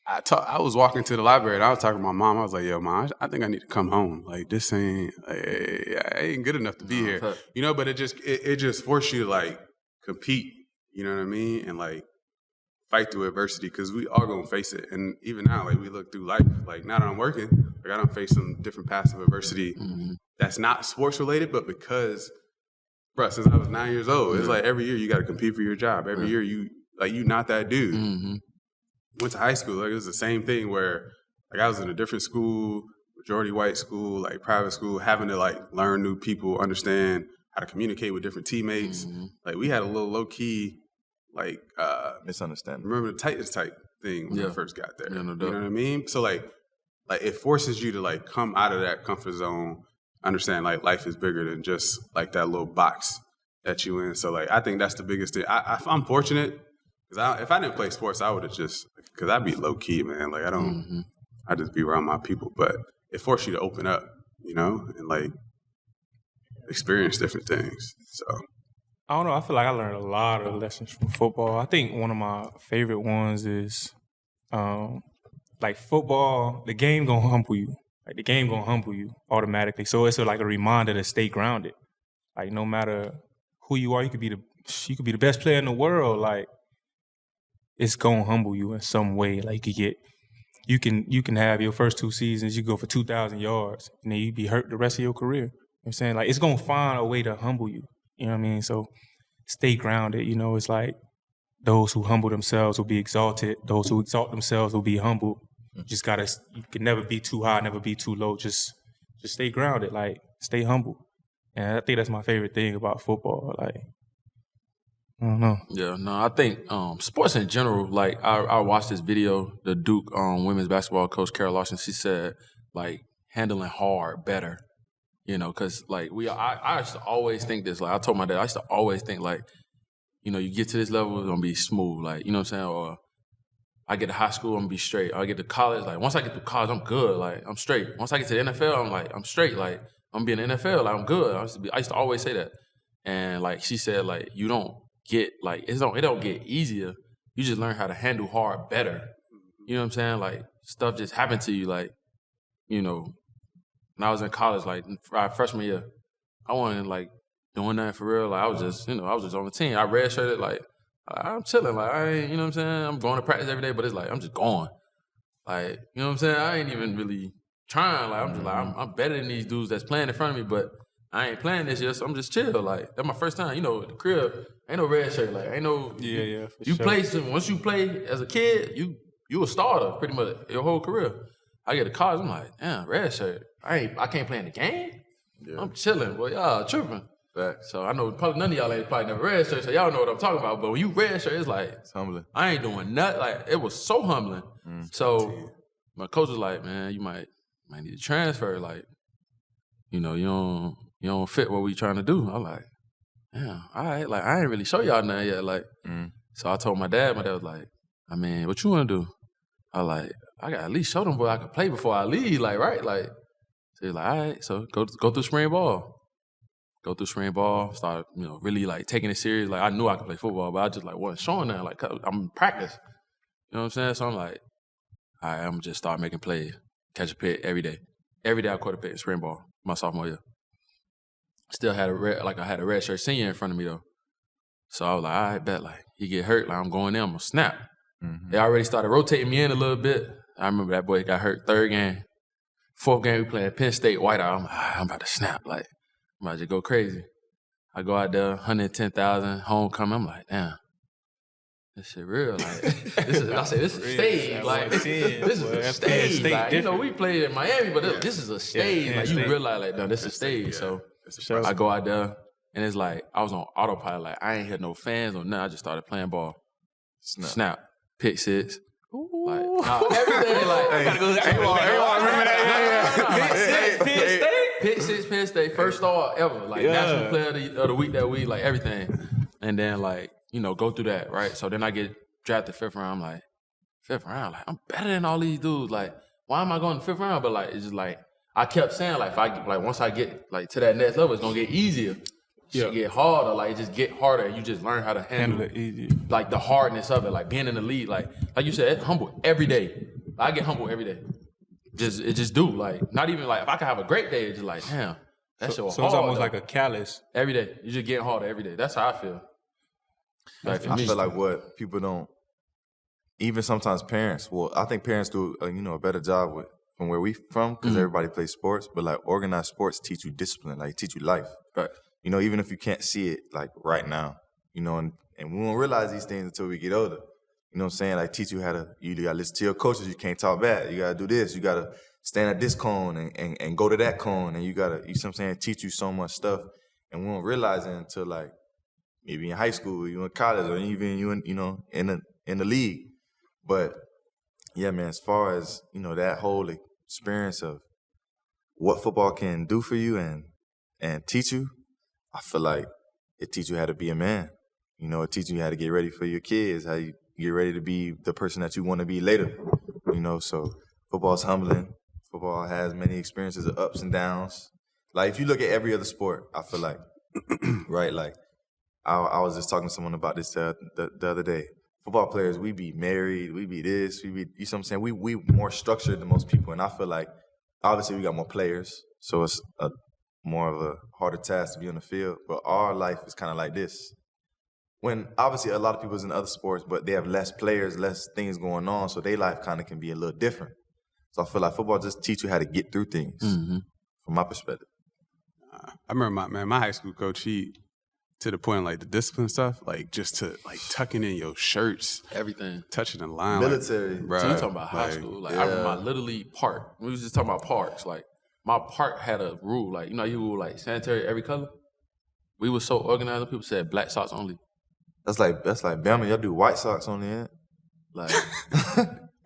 D: I was walking to the library and I was talking to my mom. I was like, "Yo, mom, I think I need to come home. Like this ain't, I ain't good enough to be here, you know." But it just forced you to like compete. You know what I mean? And like fight through adversity, because we all gonna face it. And even now, like we look through life. Like now that I'm working, like I don't face some different passive adversity that's not sports related, but because, bro, since I was 9 years old, it's like every year you got to compete for your job. Every year you not that dude. Went to high school, like it was the same thing where like I was in a different school, majority white school, like private school, having to like learn new people, understand how to communicate with different teammates. Like we had a little low key like
E: Misunderstanding.
D: remember the Titans type thing when I first got there.
C: Yeah, no
D: you
C: doubt.
D: know what I mean? So like it forces you to like come out of that comfort zone, understand like life is bigger than just like that little box that you in. So like I think that's the biggest thing. I'm fortunate. Because if I didn't play sports, I would have just, because I'd be low key, man. Like I just be around my people. But it forced you to open up, you know, and like experience different things. So
A: I don't know. I feel like I learned a lot of lessons from football. I think one of my favorite ones is like football, the game gonna humble you. Like the game gonna humble you automatically. So it's like a reminder to stay grounded. Like no matter who you are, you could be the best player in the world. Like it's gonna humble you in some way. Like you can have your first 2 seasons, you go for 2,000 yards, and then you be hurt the rest of your career. You know what I'm saying? Like it's gonna find a way to humble you. You know what I mean? So stay grounded. You know, it's like those who humble themselves will be exalted. Those who exalt themselves will be humbled. You can never be too high, never be too low. Just stay grounded. Like stay humble. And I think that's my favorite thing about football. Like I don't know.
C: Yeah, no, I think sports in general, like I watched this video, the Duke women's basketball coach, Carol Lawson, she said, like, handling hard better, you know, because, like, I used to always think this, like, I told my dad, I used to always think, like, you know, you get to this level, it's going to be smooth, like, you know what I'm saying, or I get to high school, I'm going to be straight, or I get to college, like, once I get to college, I'm good, like, I'm straight. Once I get to the NFL, I'm like, I'm straight, like, I'm being in the NFL, like, I'm good. I used to always say that. And, like, she said, like, you don't get, like, it don't get easier. You just learn how to handle hard better. You know what I'm saying? Like, stuff just happened to you. Like, you know, when I was in college, like, freshman year, I wasn't, like, doing nothing for real. Like, I was just on the team. I redshirted, like, I'm chilling. Like, I ain't, you know what I'm saying? I'm going to practice every day, but it's like, I'm just going. Like, you know what I'm saying? I ain't even really trying. Like, I'm just like, I'm better than these dudes that's playing in front of me, but I ain't playing this year, so I'm just chill. Like, that's my first time. You know, the crib, ain't no red shirt. Like, ain't no...
A: Yeah, for
C: you
A: sure.
C: once you play as a kid, you a starter pretty much your whole career. I get to college, I'm like, damn, red shirt. I can't play in the game? Yeah. I'm chilling. Boy, y'all tripping.
E: Facts.
C: So I know probably none of y'all ain't probably never red shirt, so y'all know what I'm talking about. But when you red shirt, it's like...
E: It's humbling.
C: I ain't doing nothing. Like, it was so humbling. So my coach was like, man, you might need to transfer. Like, you know, you don't fit what we trying to do. I'm like, yeah, all right. Like, I ain't really show y'all nothing yet. Like, so I told my dad was like, I mean, what you want to do? I like, I got to at least show them what I can play before I leave. Like, right? Like, so he's like, all right. So go through spring ball. Go through spring ball. Start, you know, really like taking it serious. Like, I knew I could play football, but I just like wasn't showing that. Like, I'm in practice. You know what I'm saying? So I'm like, all right, I'm just start making plays, catch a pick every day. Every day I caught a pick in spring ball my sophomore year. Still had I had a red shirt senior in front of me though. So I was like, all right, bet, like, he get hurt, like, I'm going in, I'm gonna snap. They already started rotating me in a little bit. I remember that boy got hurt 3rd game. 4th game, we playing Penn State whiteout. I'm like, I'm about to snap. Like, I'm about to go crazy. I go out there, 110,000, homecoming. I'm like, damn, this shit real. Like, this is a stage. Like, this is a stage. Like, you know, we played in Miami, but this is a stage. Like, you realize, like, no, this is a stage. So I go out there, and it's like, I was on autopilot. Like, I ain't had no fans or nothing. I just started playing ball. Snap. Pick 6. Like, everything, like, I gotta go. Everyone remember that? Pick 6, Penn State, first star ever. Like, national player of the week that week, like, everything. And then, like, you know, go through that, right? So then I get drafted 5th round. I'm like, 5th round? Like, I'm better than all these dudes. Like, why am I going to 5th round? But, like, it's just like, I kept saying, like, once I get, like, to that next level, it's going to get easier. It get harder, like, it just get harder, and you just learn how to handle it easier. Like, the hardness of it, like, being in the league, like you said, it's humble every day. I get humble every day. It just do, like, not even, like, if I can have a great day, it's just like, damn, that shit was hard.
A: So it's almost
C: though.
A: like a callus.
C: Every day. You just getting harder every day. That's how I feel. Like,
E: I feel like what people don't, even sometimes parents, well, I think parents do, a better job with, from where we from, because everybody plays sports, but, like, organized sports teach you discipline, like, teach you life.
C: Right.
E: You know, even if you can't see it, like, right now, you know, and we won't realize these things until we get older. You know what I'm saying? Like, teach you how to, you got to listen to your coaches. You can't talk bad. You got to do this. You got to stand at this cone and go to that cone. And you got to, you know what I'm saying, teach you so much stuff. And we won't realize it until, like, maybe in high school, you in college, or even you in, in the league. But, yeah, man, as far as, that whole experience of what football can do for you and teach you, I feel like it teaches you how to be a man. It teaches you how to get ready for your kids, how you get ready to be the person that you want to be later. So football's humbling. Football has many experiences of ups and downs. Like, if you look at every other sport, I feel like, right, like, I was just talking to someone about this the other day. Football players, we be married, we be this, we be, you know what I'm saying? We more structured than most people. And I feel like, obviously, we got more players, so it's more of a harder task to be on the field, but our life is kind of like this. When obviously a lot of people is in other sports, but they have less players, less things going on, so their life kind of can be a little different. So I feel like football just teach you how to get through things, from my perspective.
D: I remember my high school coach, he, to the point, like, the discipline stuff, like, just to, like, tucking in your shirts.
C: Everything.
D: Touching the line.
E: Military.
D: Like, bro,
C: So you talking about high school. Like, I remember my Little League park. We was just talking about parks. Like, my park had a rule, like, you were like sanitary every color. We were so organized, people said black socks only.
E: That's like Bama, y'all do white socks on the end.
C: Like,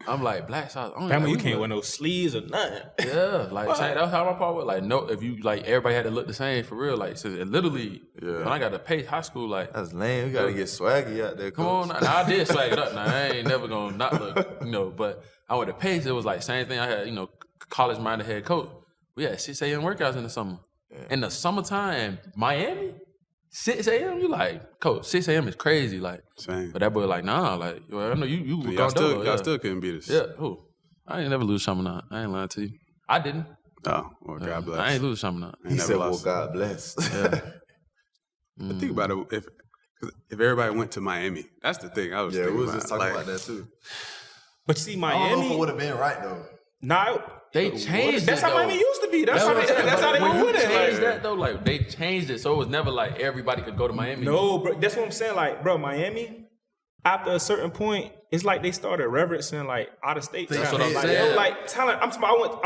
C: I'm like, black socks only.
A: Bama,
C: like,
A: you can't wear no sleeves or nothing.
C: Yeah, like, that's how my part was. Like, no, if you, like, everybody had to look the same for real. Like, so literally, when I got to pay high school, like.
E: That's lame. You got to get swaggy out there, coach.
C: Come on, now, I did swag it up. Now, I ain't never going to not look, but I went to Pace. It was like, same thing. I had, college-minded head coach. We had 6 a.m. workouts in the summer. Yeah. In the summertime, Miami, 6 a.m., you like, coach, 6 a.m. is crazy. Like,
D: same.
C: But that boy like, nah, like, I know you were
D: y'all still couldn't beat us.
C: Yeah, who? I ain't never lose Chaminade. I ain't lying to you. I didn't.
D: Oh, well, God bless.
C: I ain't lose Chaminade.
E: He said, well, God bless.
C: Yeah.
D: But think about it, if everybody went to Miami, that's the thing I was thinking
E: we was
D: about.
E: just talking about that too.
A: But see,
E: I don't know if
A: Miami,
E: it would have been right though.
A: nah,
C: They changed
A: that's
C: it,
A: how
C: though.
A: Miami used to be. That's how they
C: when
A: went
C: you
A: with it.
C: changed
A: Like,
C: that though, like they changed it, so it was never like everybody could go to Miami.
A: no, bro, that's what I'm saying. Like, bro, Miami, after a certain point, it's like they started reverencing like out of state.
C: That's what I'm
A: like,
C: saying.
A: Like talent. I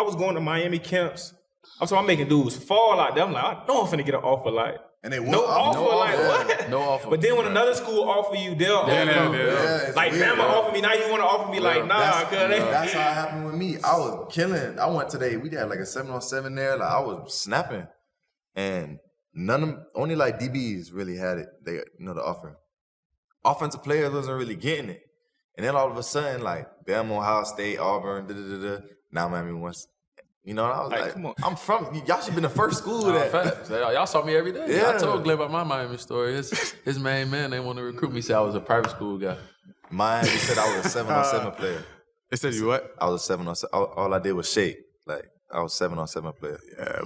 A: was going to Miami camps. I'm making dudes fall out there. I'm like, I know I'm finna get an offer. Like,
E: And they
A: no offer. Like, what?
C: No offer.
A: But then when another school offer you, they'll offer you.
E: it's
A: Like,
E: weird,
A: Bama
E: bro.
A: offer me, now you want to offer me? Like, nah, cuz
E: That's how it happened with me. I was killing. I went today. We had like a 7-on-7 there. Like I was snapping, and only like DBs really had it. They the offer. Offensive players wasn't really getting it, and then all of a sudden like Bama, Ohio State, Auburn, now Miami wants. I was like,
A: come on.
E: I'm from. Y'all should been the first school
C: Nah,
E: that.
C: facts. Y'all saw me every day.
E: Yeah.
C: I told Glenn about my Miami story. His main man, they want to recruit me. Said I was a private school guy.
E: Miami said I was a 7-on-7 player.
D: They said you what?
E: I was a 7-on-7. All I did was shake. Like I was 7-on-7 player.
D: Yeah,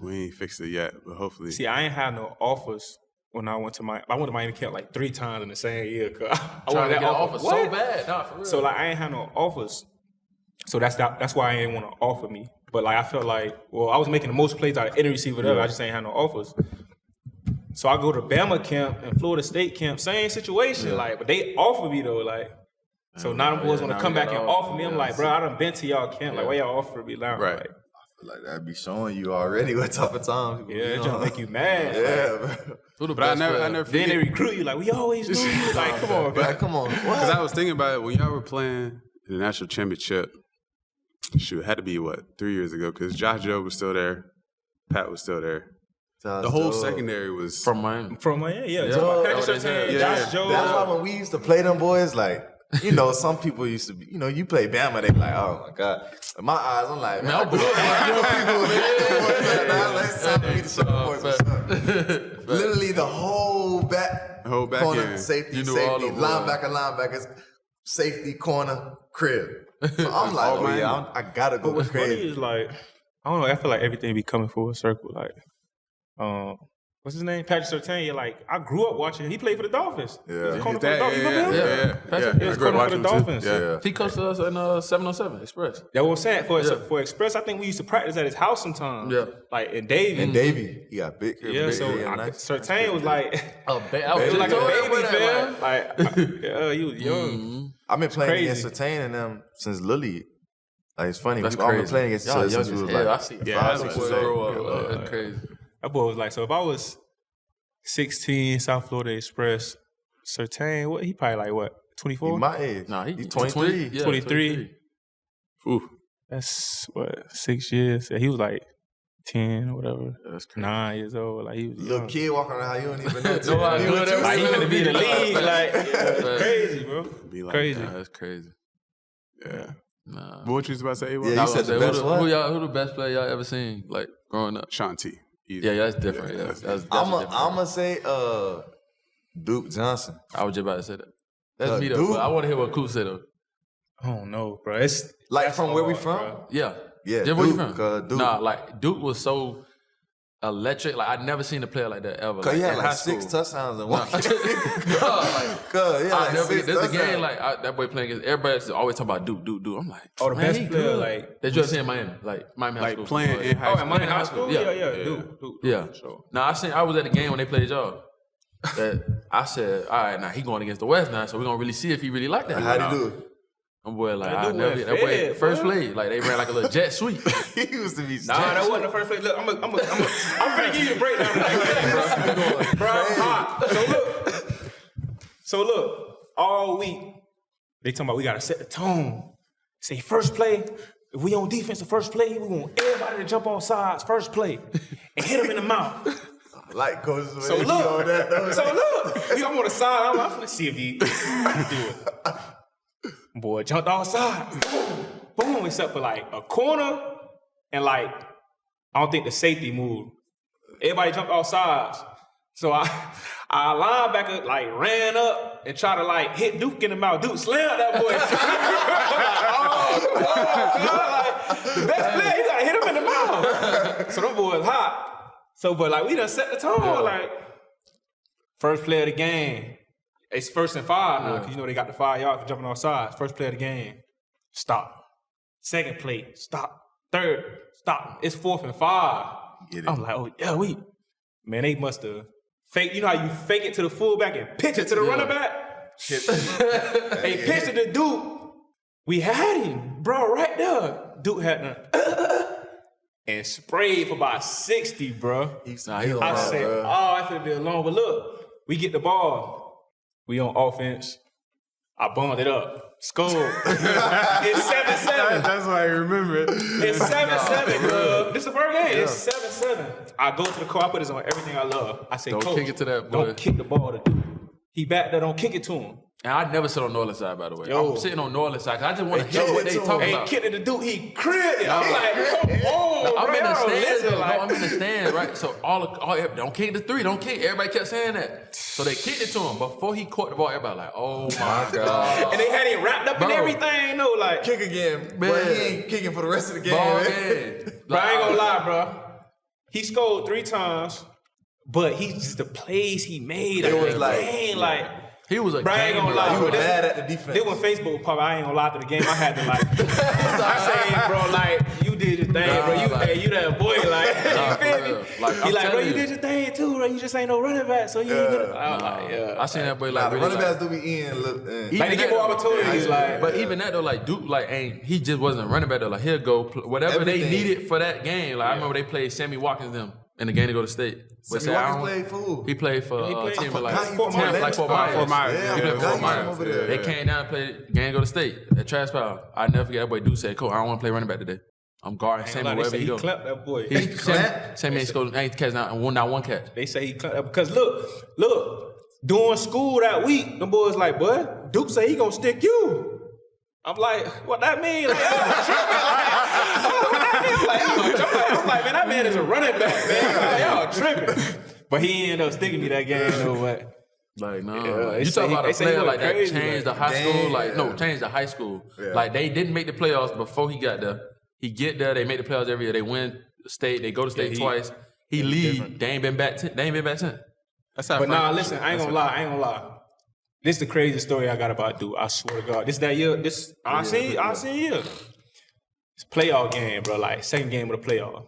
D: we ain't fixed it yet, but hopefully.
A: See, I ain't had no offers when I went to Miami camp like 3 times in the same year. Cause I
C: Trying
A: wanted
C: to
A: that
C: get an
A: offer
C: offer so bad. Nah, for real.
A: So like I ain't had no offers. So that's why I ain't want to offer me. But like I felt like, well, I was making the most plays out of any receiver ever. I just ain't had no offers. So I go to Bama camp and Florida State camp, same situation. Like, but they offer me though, like. So now them boys want to come back and offer me. I'm like, bro, I done been to y'all camp. Like, why y'all offer me now?
D: Right.
A: Like,
E: Like that'd be showing you already what type of times.
A: yeah, it just make you mad.
E: Yeah,
A: Like,
D: But I never
A: then they recruit you like, we always knew you. Like, come on, bro.
E: Like, come on.
D: Because I was thinking about it when y'all were playing in the national championship. Shoot, it had to be 3 years ago? Because Josh Jobe was still there, Pat was still there. The whole secondary was
C: From Miami.
A: Yeah.
C: Yeah.
A: So
C: Yeah.
A: Josh
E: That's
A: Jobe.
E: why when we used to play them boys, like, you know, some people used to be, you know, you play Bama, they be like, oh my God. In my eyes, I'm like, man, I grew up literally the whole back corner,
D: end.
E: safety,
C: all the
E: linebackers, safety, corner, crib. So I'm like,
D: Oh, man.
E: I gotta go
A: What's funny
E: crazy.
A: is like, I don't know, I feel like everything be coming full circle. Like, what's his name? Patrick Surtain. Like, I grew up watching. He played for the Dolphins.
E: Yeah.
A: He was a corner for the
D: that.
A: Dolphins. You remember him?
C: Patrick-
A: He was
D: I grew up
A: corner for
D: watching
A: the
D: him, too.
A: Dolphins.
E: Yeah.
C: He coached us in 707 Express.
A: That's what I'm saying. For Express, I think we used to practice at his house sometimes.
C: Yeah.
A: Like in Davie.
E: And Davey, he got big.
A: Yeah,
E: big,
A: so
E: nice.
A: Surtain was like,
C: I
A: it was like a baby, fam. Like, he was young.
E: I've been playing
A: crazy.
E: against Surtain and them since Little League. Like, it's funny.
C: That's
E: I've been
C: crazy.
E: playing against each
C: Y'all
E: other
C: young
E: since we
C: as
E: was
C: hell. I
E: like
C: see.
A: Yeah,
E: 5,
A: that
E: 6
A: boy
E: years
C: grow
E: old.
C: up. That's crazy.
A: That boy was like, so if I was 16, South Florida Express, Surtain, he probably like what, 24?
E: He my age.
C: Nah,
E: he's 23.
A: 23.
D: Ooh.
A: That's what, 6 years. Yeah, he was like 10 or whatever.
C: That's crazy.
A: 9 years old. Like he was
E: Little
A: young.
E: kid walking around, you don't even know.
C: Nobody good ever
A: Like he
C: seen
A: finna
C: him.
A: be in the league. Like, it's crazy, bro.
D: Be like
A: Crazy.
C: Nah, that's crazy.
D: Yeah.
C: Nah.
D: But what you was about to say?
E: Yeah, you said the best what?
C: Who the best player y'all ever seen, like, growing up?
D: Sean T.
C: Yeah, that's different. Yeah, that's
E: I'm
C: different.
E: gonna say Duke Johnson.
C: I was just about to say that. That's me, though.
E: Duke?
C: But I want to hear what Coop said, though.
A: I don't know, bro. It's
E: Like from where we
A: hard,
E: from?
A: bro.
C: Yeah.
E: Yeah,
C: Just where you
E: Duke,
C: from?
E: Duke.
C: Nah, like, Duke was so electric. Like, I'd never seen a player like that ever.
E: Cause he had
C: in
E: like
C: high
E: 6
C: school.
E: touchdowns in one game.
C: Like,
E: Cause yeah,
C: I
E: like
C: never
E: 6
C: there's a
E: touchdowns.
C: game like that boy playing against everybody's always talking about Duke. I'm like,
A: Oh, the
C: man,
A: best
C: he
A: player,
C: good.
A: like-
C: That you ever seen in Miami, like Miami High
D: Like
C: School.
D: playing in high
A: Oh,
D: school.
A: am I in high school?
C: Yeah.
A: Yeah. Dude.
C: Yeah.
A: For sure.
C: Now I was at the game when they played y'all. That I said, all right, now he going against the West now, so we're gonna really see if he really like that.
E: How'd he do?
C: I'm boy like
A: That
C: I
A: dude
C: never
A: went
C: that boy
A: fed,
C: first
A: bro.
C: play, like they ran like a little jet sweep.
E: He used to be
A: Nah, that wasn't the first play. Look, I'm finna give you a breakdown of that game, bro. I'm hot. So look, all week, they talking about we gotta set the tone. Say first play, if we on defense the first play, we want everybody to jump off sides first play and hit him in the mouth.
E: like Coach.
A: So look, I'm on the side. I'm finna see if he do it. Boy, jumped off side. Boom, except for like a corner and like, I don't think the safety moved. Everybody jumped off sides. So our linebacker like ran up and tried to like hit Duke in the mouth. Duke slammed that boy. Like, the best player, you gotta hit him in the mouth. So them boys hot. So, but like we done set the tone. Like, first play of the game. It's 1st and 5 now, because you know they got the 5 yards for jumping off sides. First play of the game, stop. Second play, stop. Third, stop. It's 4th and 5. I'm like, oh yeah, man, they must have fake. You know how you fake it to the fullback and pitch it to the running back? They pitched it to Duke. We had him, bro, right there. Duke had none. And sprayed for about 60, bro. I said, I finna be alone. But look, we get the ball. We on offense. I bummed it up. Scored. It's 7-7.
D: That's why I remember it.
A: It's 7-7, bro. This is the first game. It's 7-7. I go to the car. I put this on everything I love. I say,
C: Don't
A: Coach,
C: kick it to that boy.
A: Don't kick the ball to Duke. He back there. Don't kick it to him.
C: And I never sit on Northern side, by the way.
A: Yo.
C: I'm sitting on Northern side because I just want to hear what they talking
A: Ain't
C: about.
A: kicked it to Duke. He cribbed it. I'm like, come on,
C: I'm
A: bro.
C: in the
A: Y'all
C: stands,
A: listen,
C: though.
A: like-
C: No, I'm in the stands, right? So don't kick the 3, don't kick. Everybody kept saying that. So they kicked it to him. Before he caught the ball, everybody like, oh my God.
A: And they had it wrapped up in
C: Bro.
A: everything, though. Like,
E: Kick again,
C: Man.
E: but he ain't kicking for the rest of the game.
C: Ball
E: man.
C: game.
A: bro, I ain't gonna lie, bro. He scored 3 times. but he's just the plays he made.
E: It was like,
A: game, like.
C: He was a
A: Bro, I ain't
C: game
A: gonna lie,
E: he
A: bro.
E: was bad at the defense.
A: Then when Facebook popped, I ain't gonna lie to the game. I had to like, I say, bro, like you did your thing, bro. You that boy, like, you feel me? He like, bro, you did your thing too, bro. You just ain't no running back, so you ain't gonna. I was like, yeah.
C: I seen that boy like
E: the
C: really,
E: running
C: like,
E: backs do be in.
A: like they get more opportunities, like.
C: But even that though, like Duke, like he just wasn't a running back though. Like he'll go whatever they needed for that game. Like I remember they played Sammy Watkins them in the game to go to state.
E: Sammy Watkins played for.
C: He played for a team with like
A: Fort
C: Myers.
D: Fort Myers.
E: Yeah,
C: He played for Fort Myers.
E: over there.
C: They came down and played the game to go to state at Trash Power. I never forget that boy Duke said, "Coach, I don't want to play running back today. I'm guarding Sammy
A: They
C: wherever
A: say
C: he
A: he
C: go."
A: clapped that boy.
C: Sammy ain't scored, ain't catch not one catch.
A: They say he clapped that because look, during school that week, them boys like, boy, Duke say he gonna stick you. I'm like, what that mean? Like, I'm like, man, that man is a running back, man. Like, y'all tripping. But he ended up sticking me that game, though. But
C: Like, no.
A: Yeah,
C: you
A: say
C: talk
A: he-
C: about
A: they
C: a
A: say he
C: player
A: went
C: like that
A: crazy,
C: changed the
A: like,
C: high school,
E: damn.
C: like, no, changed the high school.
E: Yeah.
C: Like, they didn't make the playoffs before he got there. He get there, they make the playoffs every year. They win state, they go to state twice. He lead, they ain't been back since.
D: That's how
A: But nah, listen, I ain't gonna lie. This is the craziest story I got about Duke. I swear to God. This that year. I seen year. It's playoff game, bro. Like second game of the playoff.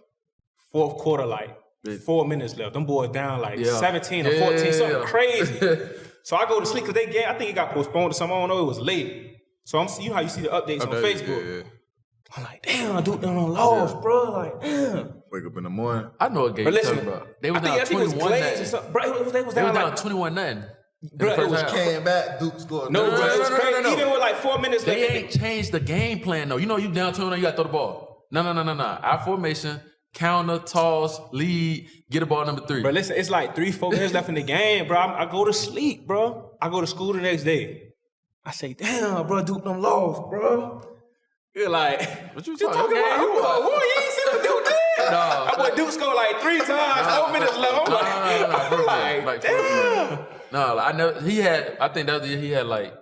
A: Fourth quarter, like 4 minutes left. Them boys down like 17 or 14, something crazy. So I go to sleep because I think it got postponed or something. I don't know. It was late. So you know how you see the updates on Facebook.
D: Yeah.
A: I'm like, damn, Duke done lost, bro. Like, damn.
E: Wake up in the morning.
C: I know a game
A: But
C: you're
A: listen,
C: talking about. They was
A: I
C: down
A: think it was
C: 21
A: Glaze or
C: nothing.
A: something. Bro, they was
C: They
A: down
C: was
A: like
C: down 21 nothing.
A: Bro, it was
E: Came back, Duke scored.
A: No, bro, it was
C: no,
A: crazy.
C: no.
A: Even with like 4 minutes left.
C: They ain't changed the game plan though. You know, you down 21, you gotta throw the ball. No. Our formation, counter, toss, lead, get a ball number 3.
A: Bro, listen, it's like 3-4 minutes left in the game, bro. I go to sleep, bro. I go to school the next day. I say, damn, bro, Duke done lost, bro. You're like,
C: What you
A: talking about? Who? You ain't see what Duke did?
C: No.
A: I boy Duke scored like 3 times, 4 minutes left. I'm like, damn.
C: No, I know he had. I think that was the year he had like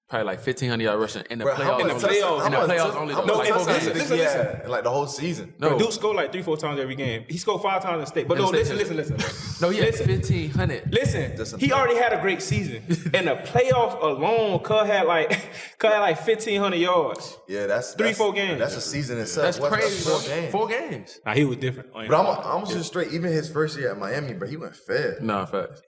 C: probably like 1,500 yard rushing in the
E: Bro,
C: playoffs.
A: in the playoffs.
C: In the playoffs only.
E: How
C: though,
E: much
C: like
A: if-
C: 4
A: listen,
C: games.
A: listen.
E: Like the whole season.
C: No,
A: Bro, Duke scored like 3-4 times every game. He scored 5 times in state. But
C: In
A: no,
C: the state.
A: listen.
C: no, he had 1,500.
A: Listen, he already had a great season. In the playoffs alone, Cuz had like 1,500 yards.
E: Yeah, that's
A: 3-4 games.
E: That's a season itself.
C: That's
E: What's
C: crazy.
E: 4 games?
C: 4 games.
A: Nah, he was different.
E: But I'm just straight. Even his first year at Miami, bro, he went fair.
C: No, facts.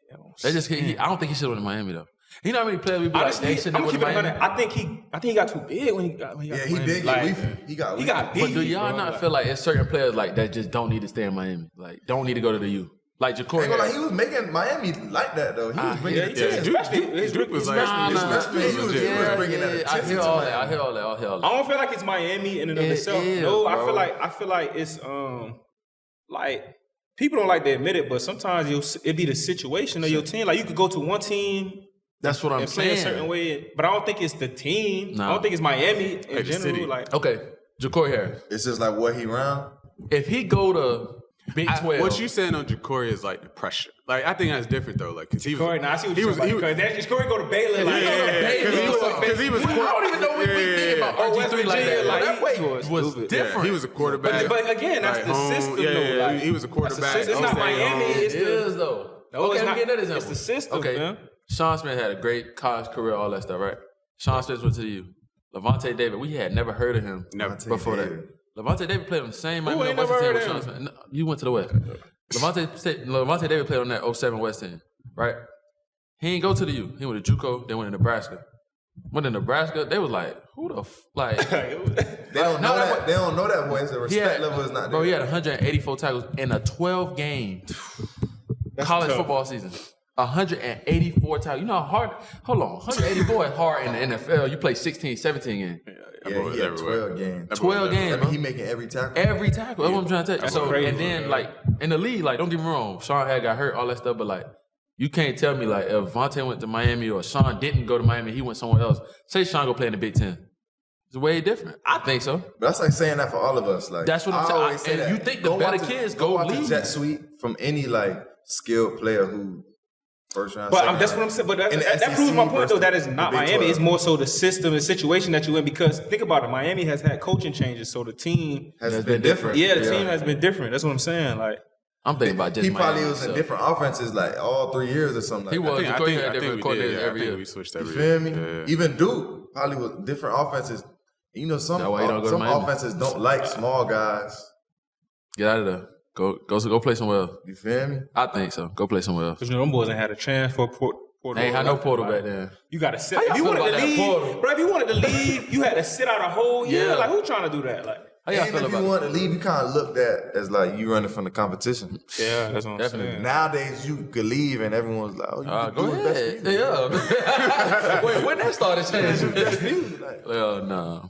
C: They just. I don't think he should have went to Miami though. You know how many players we be
A: Honestly,
C: like, they should
A: I'm
C: have
A: gonna
C: went
A: keep
C: to
A: it 100.
C: Miami.
A: I think he got too big when he got.
E: Yeah,
A: to
E: he
A: Miami.
E: did get
A: Like,
E: leafy. He got
A: He
E: leafy.
A: got beat.
C: But do y'all not feel like there's certain players like that just don't need to stay in Miami? Like don't need to go to the U. Like Ja'Cory.
E: Ain't gonna lie, he was making Miami like that though. He was bringing attention.
A: Duke was like.
E: Especially he was bringing that
C: I
E: attention
C: hear
E: to
C: all
E: Miami.
C: that. I hear all that.
A: I don't feel like it's Miami in and of
C: It
A: itself.
C: is,
A: No,
C: bro.
A: I feel like it's like people don't like to admit it, but sometimes it be the situation of your team. Like you could go to one team
C: That's what I'm
A: and play
C: saying.
A: a certain way, but I don't think it's the team.
C: No.
A: I don't think it's Miami in
D: the
A: general.
D: city.
A: Like
C: Okay, Ja'Cory Harris.
E: It's just like what he round.
C: If he go to Big 12,
D: What you saying on Ja'Cory is like the pressure. Like I think that's different though. Like because he was.
A: Corey, now I see what you're saying. Because that's just Corey go to Baylor. Like,
D: Because he was.
C: I don't even know what we think about
A: West
C: RG3 like
A: Virginia,
C: that.
A: like,
C: That way
A: he was
C: was
A: stupid.
C: different.
D: He was a quarterback.
A: But again, that's the system, though. Like,
D: he was a quarterback.
A: It's not Miami.
C: It
A: It's the
C: is though.
A: No,
C: Okay,
A: it's
C: I'm
A: not.
C: getting that example.
A: It's the system,
C: Okay,
A: man.
C: Sean Smith had a great college career, all that stuff, right? Sean Smith went to the U. Levante David, we had never heard of him
D: Never.
C: before that. Levante David played on the same Miami
A: ain't
C: West
A: never
C: team
A: heard
C: with
A: of
C: Sean Smith. No, you went to the West. Levante David played on that 07 West team, right? He didn't go to the U. He went to JUCO, then went to Nebraska. Went to Nebraska, they was like, who the like?
E: They don't know that. They don't know that boy. The
C: He
E: respect
C: had,
E: level is not there.
C: bro, he had 184 tackles in a 12-game college
A: tough.
C: football season. 184 tackles. You know how hard? Hold on. 184 is hard in the NFL. You play 16, 17 games.
E: Yeah, he had 12 games.
C: 12 games,
E: I mean, he
C: bro.
E: making every tackle.
C: Every tackle. That's what I'm trying to tell you. So,
A: crazy,
C: and then,
A: man.
C: like, in the league, like, don't get me wrong, Sean had got hurt, all that stuff, but, like, you can't tell me, like, if Vontae went to Miami or Sean didn't go to Miami, he went somewhere else. Say Sean go play in the Big Ten. It's way different. I think so.
E: But that's like saying that for all of us. Like
C: That's what I'm
E: I
C: saying.
E: always say
C: And
E: that.
C: you think the better kids go
E: out
C: lead.
E: to jet sweep from any like skilled player who first round.
A: But
E: second
A: that's
E: round.
A: what I'm saying. But
E: In the
A: that
E: SEC
A: proves my point,
E: versus
A: though. That is
E: the
A: not
E: Big
A: Miami.
E: 12.
A: It's more so the system and situation that you're in. Because think about it, Miami has had coaching changes, so the team,
E: has been different.
A: yeah, the team has been different. That's what I'm saying. Like,
C: I'm thinking about just
E: he probably
C: Miami
E: was in
C: himself.
E: different offenses like all 3 years or something.
C: He
E: like
C: was.
E: that.
C: Of course, he had different coordinators every year.
D: We switched
E: You
D: every
E: feel
D: year.
E: me?
D: Yeah.
E: Even Duke probably was different offenses. You know, some
C: That why you don't go to Miami.
E: offenses don't like small guys.
C: Get out of there. Go play somewhere else.
E: You feel me?
C: I think so. Go play somewhere else.
A: Because them boys ain't had a chance for portal.
C: They ain't had no portal back then.
A: You got to sit.
C: How y'all
A: If you
C: feel
A: wanted
C: about
A: to
C: that
A: leave,
C: portal?
A: bro, if you wanted to leave, you had to sit out a whole year.
C: Yeah.
A: Like, who trying to do that? Like,
C: How y'all
E: And
C: feel
E: if you
C: about
E: want to leave, you kind of looked at as like you running from the competition.
A: yeah, that's what I'm
C: Definitely.
A: saying.
E: Nowadays, you could leave and everyone's like, "Oh, you can
C: Go
E: do it best
C: ahead.
E: for you."
C: Yeah. Wait, when that started changing?
E: Like,
C: Well, no.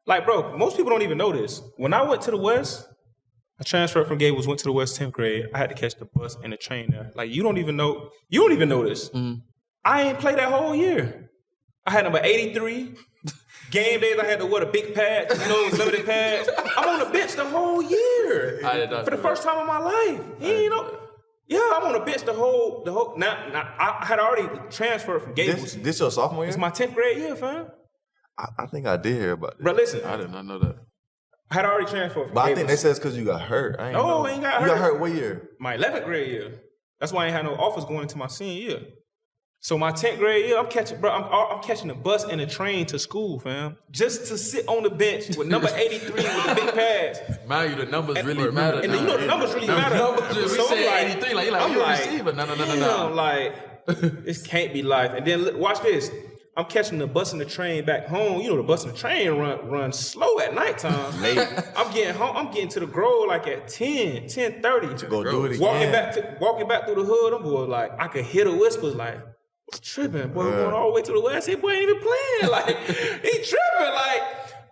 A: Like, bro, most people don't even know this. When I went to the West, I transferred from Gables, went to the West 10th grade. I had to catch the bus and the train there. Like, you don't even know this.
C: Mm-hmm.
A: I ain't played that whole year. I had number 83. Game days, I had to wear the big pads, limited pads. I'm on the bench the whole year.
C: I did not
A: For the
C: know
A: first time in my life. Yeah, I'm on the bench the whole. Now, I had already transferred from Gables.
E: this your sophomore year?
A: It's my 10th grade year, fam.
E: I think I did hear about it.
A: Bro, listen,
C: I did not know that.
A: I had already transferred from
E: But I
A: Gables.
E: think they said it's because you got hurt. I ain't
A: No,
E: know.
A: I ain't got
E: You got
A: hurt.
E: hurt what year?
A: My 11th grade year. That's why I ain't had no offers going into my senior year. So my 10th grade year, I'm catching the bus and the train to school, fam. Just to sit on the bench with number 83 with the big pads.
C: Mind you, the numbers really matter.
A: And
C: now.
A: the numbers really matter.
C: Numbers just,
A: So
C: we say
A: I'm
C: 83, like, you're like,
A: I'm
C: you're a
A: like,
C: receiver. No.
A: damn, like, this can't be life. And then watch this. I'm catching the bus and the train back home. The bus and the train run slow at nighttime. I'm getting home. I'm getting to the Grove like at 10:30. To
E: go do it again.
A: Walking back through the hood, them boys like I could hear the whispers like, tripping, boy, we're going all the way to the West. Hey, boy ain't even playing. Like, he tripping, like.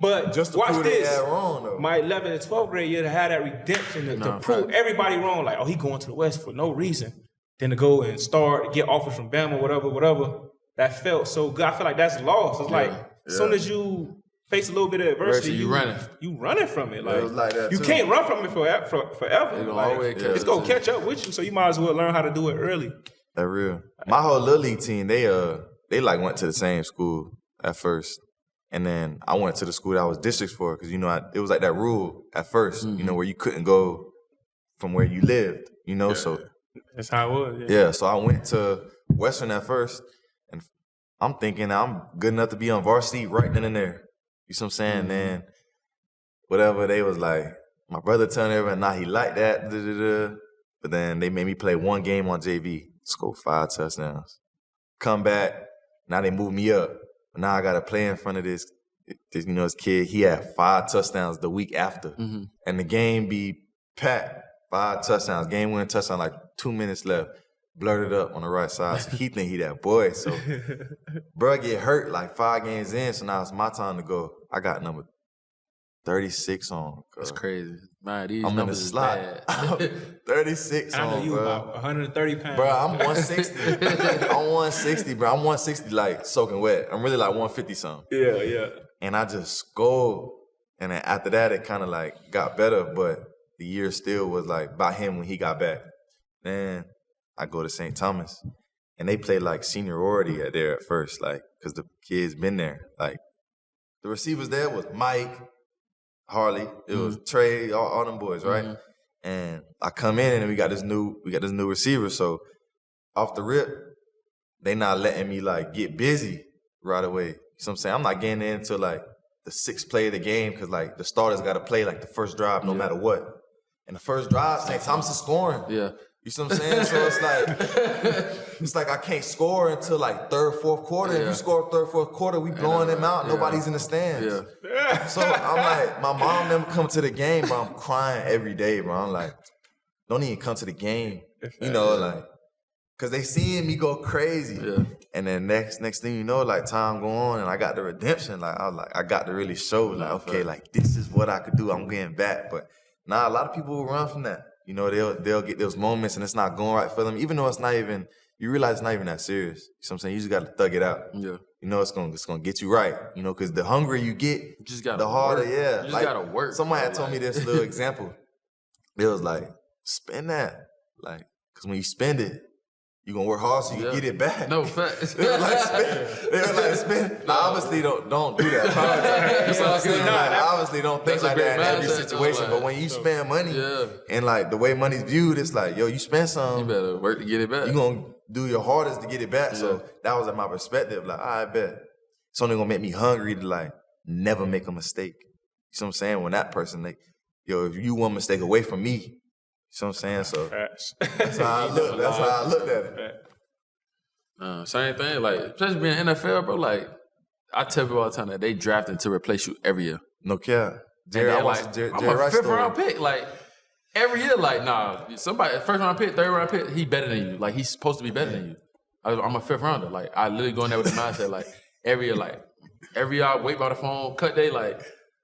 A: But
E: Just to
A: watch
E: prove
A: this.
E: they had wrong, though.
A: My 11th and 12th grade year to have that redemption to prove everybody wrong. Like, oh, he going to the West for no reason. Then to go and start, get offers from Bama, whatever. That felt so good. I feel like that's lost. It's like, as soon as you face a little bit of adversity,
C: you running.
A: You running from it. Like,
E: it was like that,
A: you
E: too.
A: can't run from it forever.
C: gonna
A: Like,
C: always catch
A: it's
C: up
A: going
C: to
A: to catch up with you, so you might as well learn how to do it early.
E: That real. My whole little league team, they like went to the same school at first, and then I went to the school that I was districts for because it was like that rule at first, where you couldn't go from where you lived, So
A: That's how it was.
E: yeah, so I went to Western at first, and I'm thinking I'm good enough to be on varsity right then and there. You see what I'm saying? Then whatever they was like, my brother telling everybody, nah, he liked that, but then they made me play one game on JV, score 5 touchdowns. Come back, now they moved me up. Now I got to play in front of this kid. He had 5 touchdowns the week after. And the game be packed, 5 touchdowns, game-winning touchdown, like 2 minutes left. Blurted up on the right side. So he think he that boy. So bro get hurt like 5 games in, so now it's my time to go. I got number 36 on.
C: That's crazy. Man, these
E: I'm in the
C: numbers is
E: slot.
C: bad.
E: 36
A: I know
E: on,
A: you
E: bro.
A: about 130 pounds.
E: Bro, I'm 160. I'm 160, bro. I'm 160 like soaking wet. I'm really like 150 something.
A: Yeah.
E: And I just scored. And then after that, it kind of like got better, but the year still was like by him when he got back. Then I go to St. Thomas, and they play like seniority there at first, like because the kids been there. Like the receivers there was Mike, Harley, it was Trey, all them boys, right? And I come in and we got this new receiver. So off the rip, they not letting me like get busy right away. You know what I'm saying? I'm not getting into like the 6th play of the game because like the starters got to play like the first drive no matter what. And the first drive, St. Thomas is scoring.
C: Yeah.
E: You see what I'm saying? So it's like I can't score until like 3rd, 4th quarter. If you score 3rd, 4th quarter, we blowing them out. Nobody's in the stands.
C: Yeah.
E: So I'm like, my mom never come to the game, bro. I'm crying every day, bro. I'm like, don't even come to the game. Like, cause they seeing me go crazy.
C: Yeah.
E: And then next thing you know, like time go on and I got the redemption. Like I got to really show, like, okay, like this is what I could do. I'm getting back. But a lot of people will run from that. They'll get those moments and it's not going right for them, even though you realize it's not even that serious. You know what I'm saying? You just got to thug it out.
C: Yeah.
E: It's gonna get you right. Because the hungrier you get,
C: just gotta
E: the harder,
C: work.
E: yeah.
C: You just
E: like,
C: gotta work.
E: Somebody had told me this little example. It was like, spend that. Like, because when you spend it, You gonna work hard so you can get it back.
C: No facts.
E: They were like spend. I obviously don't do that. Obviously don't think like that in every situation. But when you spend money and like the way money's viewed, it's like, yo, you spend some.
C: You better work to get it back.
E: You gonna do your hardest to get it back. So that was my perspective. Like, I bet it's only gonna make me hungry to like never make a mistake. You see what I'm saying? When that person, like, yo, if you one mistake away from me, you see what I'm saying? So that's how I look. That's how I looked at it.
C: Same thing. Like, especially being NFL, bro. Like, I tell people all the time that they drafting to replace you every year.
E: No care. Jerry, I watched Jerry
C: I'm a
E: Rice
C: fifth
E: story.
C: round pick. Like, every year, like, nah, somebody, first round pick, third round pick, he better than you. Like, he's supposed to be better than you. I'm a fifth rounder. Like, I literally go in there with the mindset, like, every year I wait by the phone, cut day, like,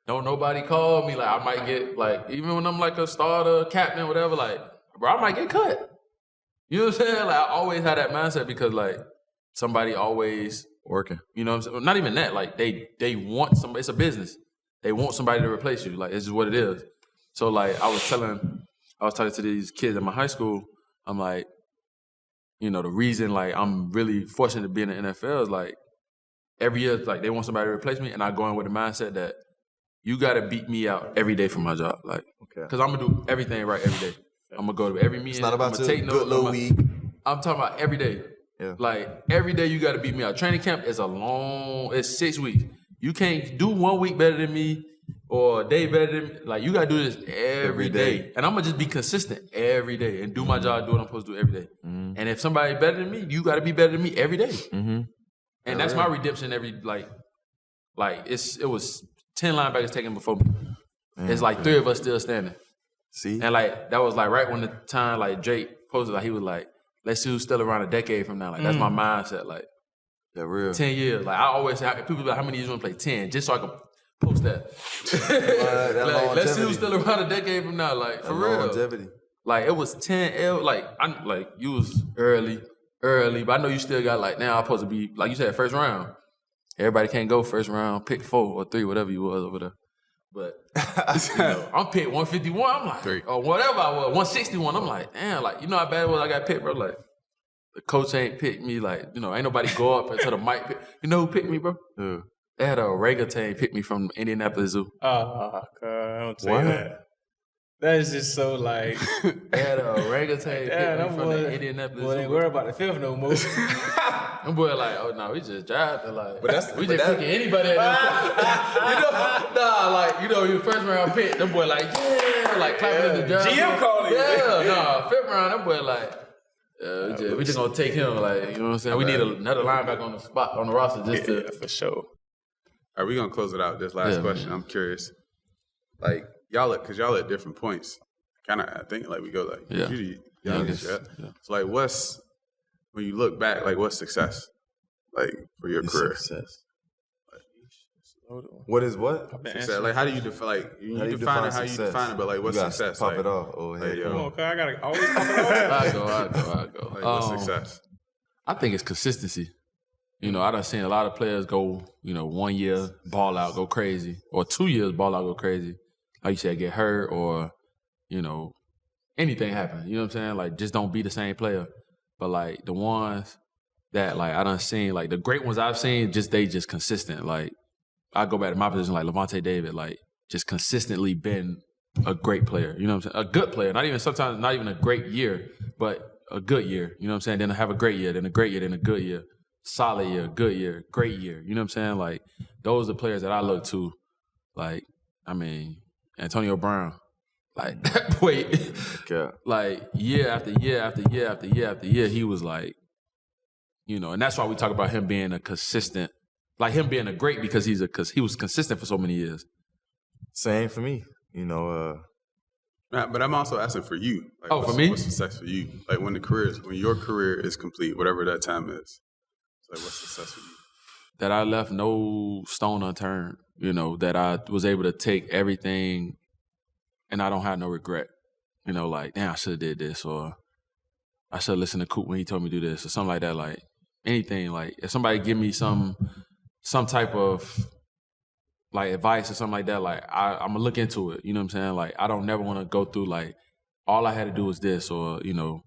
C: don't nobody call me. Like, I might get, like, even when I'm like a starter, captain, whatever, like, bro, I might get cut. You know what I'm saying? Like, I always had that mindset because, like, somebody always
E: Working.
C: You know what I'm saying? Not even that. Like, they want somebody. It's a business. They want somebody to replace you. Like, it's just what it is. So, like, I was talking to these kids in my high school. I'm like, you know, the reason, like, I'm really fortunate to be in the NFL is, like, every year, like, they want somebody to replace me, and I go in with the mindset that you got to beat me out every day for my job. Like, because I'm going to do everything right every day. I'm going to go to every meeting.
E: It's not about
C: to
E: to
C: take
E: good little week.
C: I'm talking about every day.
E: Yeah.
C: Like, every day you got to beat me out. Training camp is it's 6 weeks. You can't do 1 week better than me or a day better than me. Like, you got to do this every day. And I'm going to just be consistent every day and do my job, do what I'm supposed to do every day. Mm-hmm. And if somebody's better than me, you got to be better than me every day. Mm-hmm. And that's my redemption it was 10 linebackers taken before me. It's like 3 of us still standing.
E: See?
C: And, like, that was, like, right when the time, like, Jake posted, like, he was like, let's see who's still around a decade from now. Like, that's my mindset. Like,
E: yeah, real.
C: 10 years. Like, I always have people be like, how many years you want to play? 10, just so I can post that. Like, let's see who's still around a decade from now. Like, for real.
E: Longevity.
C: Like, it was 10. Like, you was early, but I know you still got, like, now I'm supposed to be, like you said, first round. Everybody can't go first round, pick 4 or 3, whatever you was over there. But, you know, I'm picked 151. I'm like,
D: 3.
C: Or whatever I was, 161. I'm like, damn, like, you know how bad it was I got picked, bro? Like, the coach ain't picked me. Like, you know, ain't nobody go up until the mic pick. You know who picked me, bro? They had a orangutan pick me from Indianapolis Zoo.
A: Oh, God, don't say that. That is just so, like...
C: They had a orangutan pick me from the Indianapolis Zoo.
A: Boy, ain't worry about the fifth no more.
C: Them boy like, oh no, we just drafted like,
E: but that's
C: we just picking anybody at this. You know, you first round pick. Them boy like, yeah, like clapping in the draft.
A: GM calling you.
C: Yeah, fifth round. Them boy like, we just gonna take him. Like, you know what I'm saying? We need another linebacker on the spot on the roster just to
A: for sure.
D: Are we gonna close it out? This last question. I'm curious. Like, y'all at different points. Kind of, I think like we go like usually youngest. So like, when you look back, like, what's success, like, for your career?
E: Success. What is what?
D: Success. Like, how do you define? Like, you define it how you define it, but like, what's success?
E: Pop
D: like,
E: it off. Oh, hey,
A: Come on, cuz I gotta always pop it off.
C: I go.
D: Like, what's success?
C: I think it's consistency. You know, I done seen a lot of players go, you know, 1 year, ball out, go crazy, or 2 years, ball out, go crazy. Like you said, get hurt, or, you know, anything happen. You know what I'm saying? Like, just don't be the same player. But, like, the ones that, like, I done seen, like, the great ones I've seen, they just consistent. Like, I go back to my position, like, Levante David, like, just consistently been a great player. You know what I'm saying? A good player. Not even a great year, but a good year. You know what I'm saying? Then I have a great year, then a great year, then a good year. Solid year, good year, great year. You know what I'm saying? Like, those are the players that I look to. Like, I mean, Antonio Brown. Like, that boy, like, year after year after year after year after year, he was like, you know, and that's why we talk about him being a consistent, like him being a great because he was consistent for so many years.
E: Same for me, you know.
D: But I'm also asking for you. Like,
C: for me?
D: What's success for you? Like, when your career is complete, whatever that time is. Like, what's success for you?
C: That I left no stone unturned, you know, that I was able to take everything and I don't have no regret. You know, like, damn, I should have did this, or I should have listened to Coop when he told me to do this, or something like that. Like, anything. Like, if somebody give me some type of, like, advice or something like that, like, I'm going to look into it. You know what I'm saying? Like, I don't never want to go through, like, all I had to do was this, or, you know,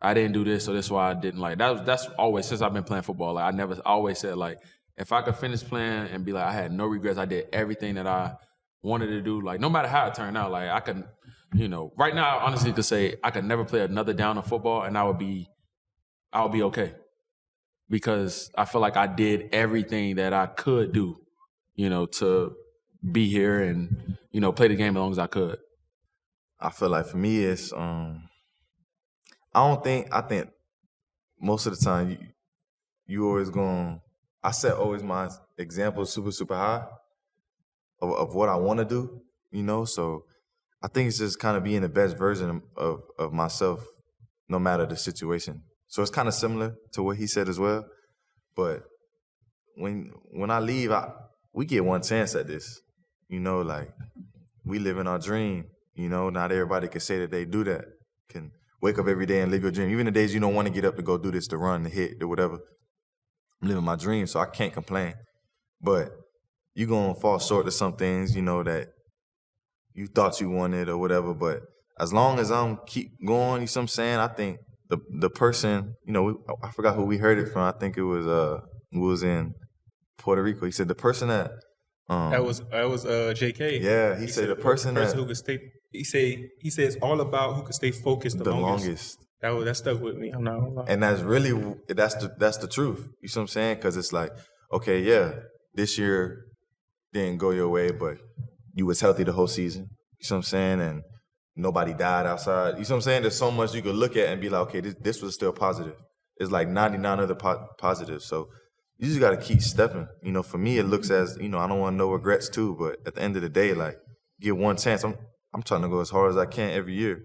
C: I didn't do this, so that's why I didn't like. That's always since I've been playing football. Like I always said like if I could finish playing and be like I had no regrets, I did everything that I wanted to do. Like no matter how it turned out, like I could, right now I honestly could say I could never play another down of football and I would be okay because I feel like I did everything that I could do, to be here and play the game as long as I could.
E: I feel like for me it's I think most of the time you always I set always my example super high of what I want to do, so I think it's just kind of being the best version of myself no matter the situation. So it's kind of similar to what he said as well, but when I leave, we get one chance at this, like we live in our dream, not everybody can say that they do that, can wake up every day and live your dream. Even the days you don't want to get up to go do this, to run, to hit, or whatever. I'm living my dream, so I can't complain. But you're going to fall short of some things, that you thought you wanted or whatever. But as long as I'm keep going, you know what I'm saying? I think the person, I forgot who we heard it from. I think it was in Puerto Rico. He said the person that
A: that was JK.
E: Yeah, he said the person
A: who could stay. He said it's all about who can stay focused the longest. That stuck with me. I'm not gonna lie.
E: And that's the truth. You see what I'm saying? Because it's like, okay, yeah, this year didn't go your way, but you was healthy the whole season. You see what I'm saying? And nobody died outside. You see what I'm saying? There's so much you could look at and be like, okay, this was still positive. It's like 99 other positives. So you just got to keep stepping. For me, it looks as, I don't want no regrets too, but at the end of the day, like, get one chance. I'm trying to go as hard as I can every year.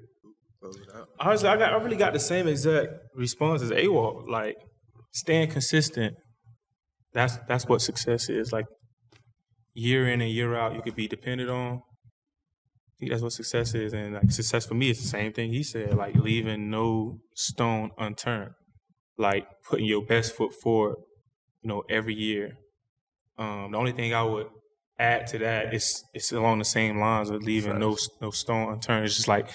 A: Honestly, I really got the same exact response as AWOL. Like, staying consistent, that's what success is. Like, year in and year out, you could be dependent on. I think that's what success is. And, like, success for me is the same thing he said, like, leaving no stone unturned. Like, putting your best foot forward, every year. The only thing I would add to that is it's along the same lines of leaving no stone unturned. It's just like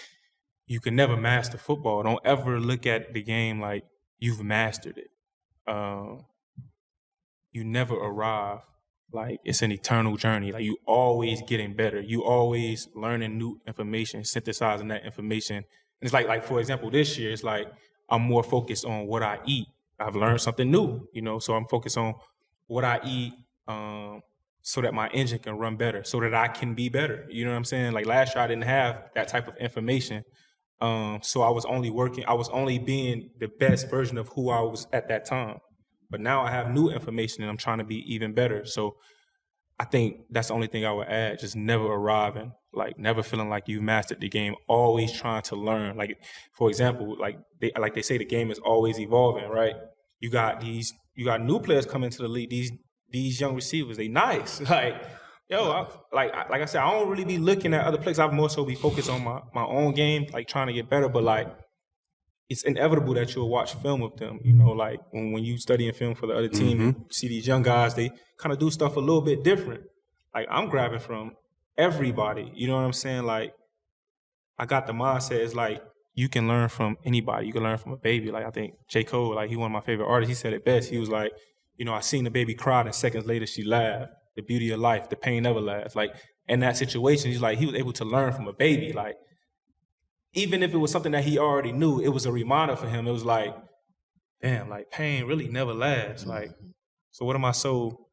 A: you can never master football. Don't ever look at the game like you've mastered it. You never arrive. Like it's an eternal journey. Like you always getting better. You always learning new information, synthesizing that information. And it's like for example, this year it's like I'm more focused on what I eat. I've learned something new, so I'm focused on what I eat so that my engine can run better, so that I can be better. You know what I'm saying? Like last year I didn't have that type of information. So I was only being the best version of who I was at that time. But now I have new information and I'm trying to be even better. So I think that's the only thing I would add, just never arriving, like never feeling like you've mastered the game, always trying to learn. Like, for example, like they say the game is always evolving, right? You got new players coming to the league, these young receivers, they nice. Like, like I said, I don't really be looking at other players. I more so be focused on my own game, like trying to get better. But like, it's inevitable that you'll watch film of them. Like when you studying film for the other team, you see these young guys, they kind of do stuff a little bit different. Like I'm grabbing from everybody. You know what I'm saying? Like I got the mindset. It's like you can learn from anybody. You can learn from a baby. Like I think J. Cole, like he one of my favorite artists. He said it best. He was like, I seen the baby cry and seconds later she laughed. The beauty of life, the pain never lasts. Like in that situation, he was able to learn from a baby. Like even if it was something that he already knew, it was a reminder for him. It was like, damn, like pain really never lasts. Like, so what am I so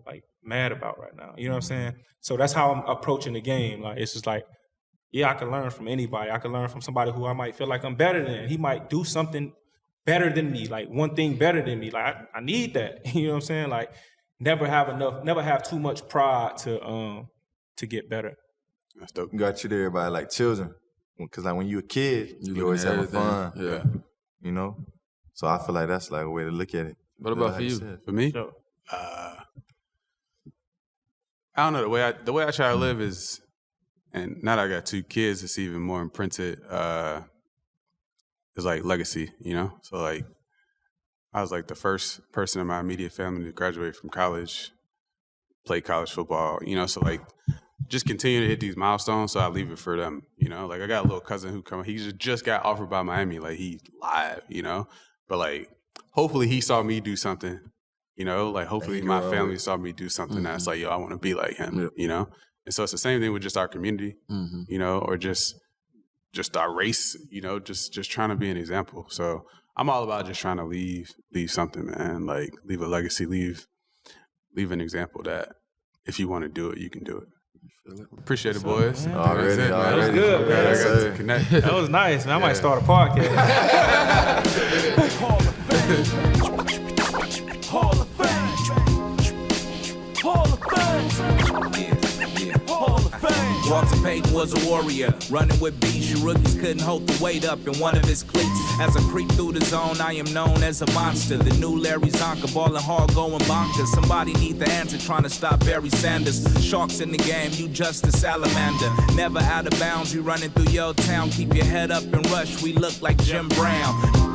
A: like mad about right now? You know what I'm saying? So that's how I'm approaching the game. Like it's just like, yeah, I can learn from anybody. I can learn from somebody who I might feel like I'm better than. He might do something better than me, like one thing better than me. Like I need that. You know what I'm saying? Like never have too much pride to get better.
E: That's dope. You got to treat everybody like children. Because like when you're a kid, you always having fun.
C: Yeah.
E: So I feel like that's like a way to look at it.
C: What about for you?
D: For me? I don't know. The way I try to live is, and now that I got 2 kids, it's even more imprinted. It's like legacy, So like, I was like the first person in my immediate family to graduate from college, play college football, So like, just continue to hit these milestones. So I leave it for them, you know. Like I got a little cousin who come. He just got offered by Miami. Like he's live, you know. But like, hopefully he saw me do something, you know. Like hopefully my family saw me do something that's like, yo, I want to be like him, you know. And so it's the same thing with just our community, you know, or just our race, you know, just trying to be an example. So I'm all about just trying to leave something, man. Like leave a legacy, leave an example that if you want to do it, you can do it. Appreciate it, boys.
E: Already.
A: That was good, man.
D: I got to connect.
A: That was nice, man. I might start a podcast.
B: Hall of Fame. Hall of Fame. Hall of Fame. Hall of Fame.
F: Walter Payton was a warrior, running with beats. You rookies couldn't hold the weight up in one of his cleats. As I creep through the zone, I am known as a monster. The new Larry Zonka, ballin' hard, going bonkers. Somebody need the answer, trying to stop Barry Sanders. Sharks in the game, you just a salamander. Never out of bounds, you running through your town. Keep your head up and rush, we look like Jim Brown.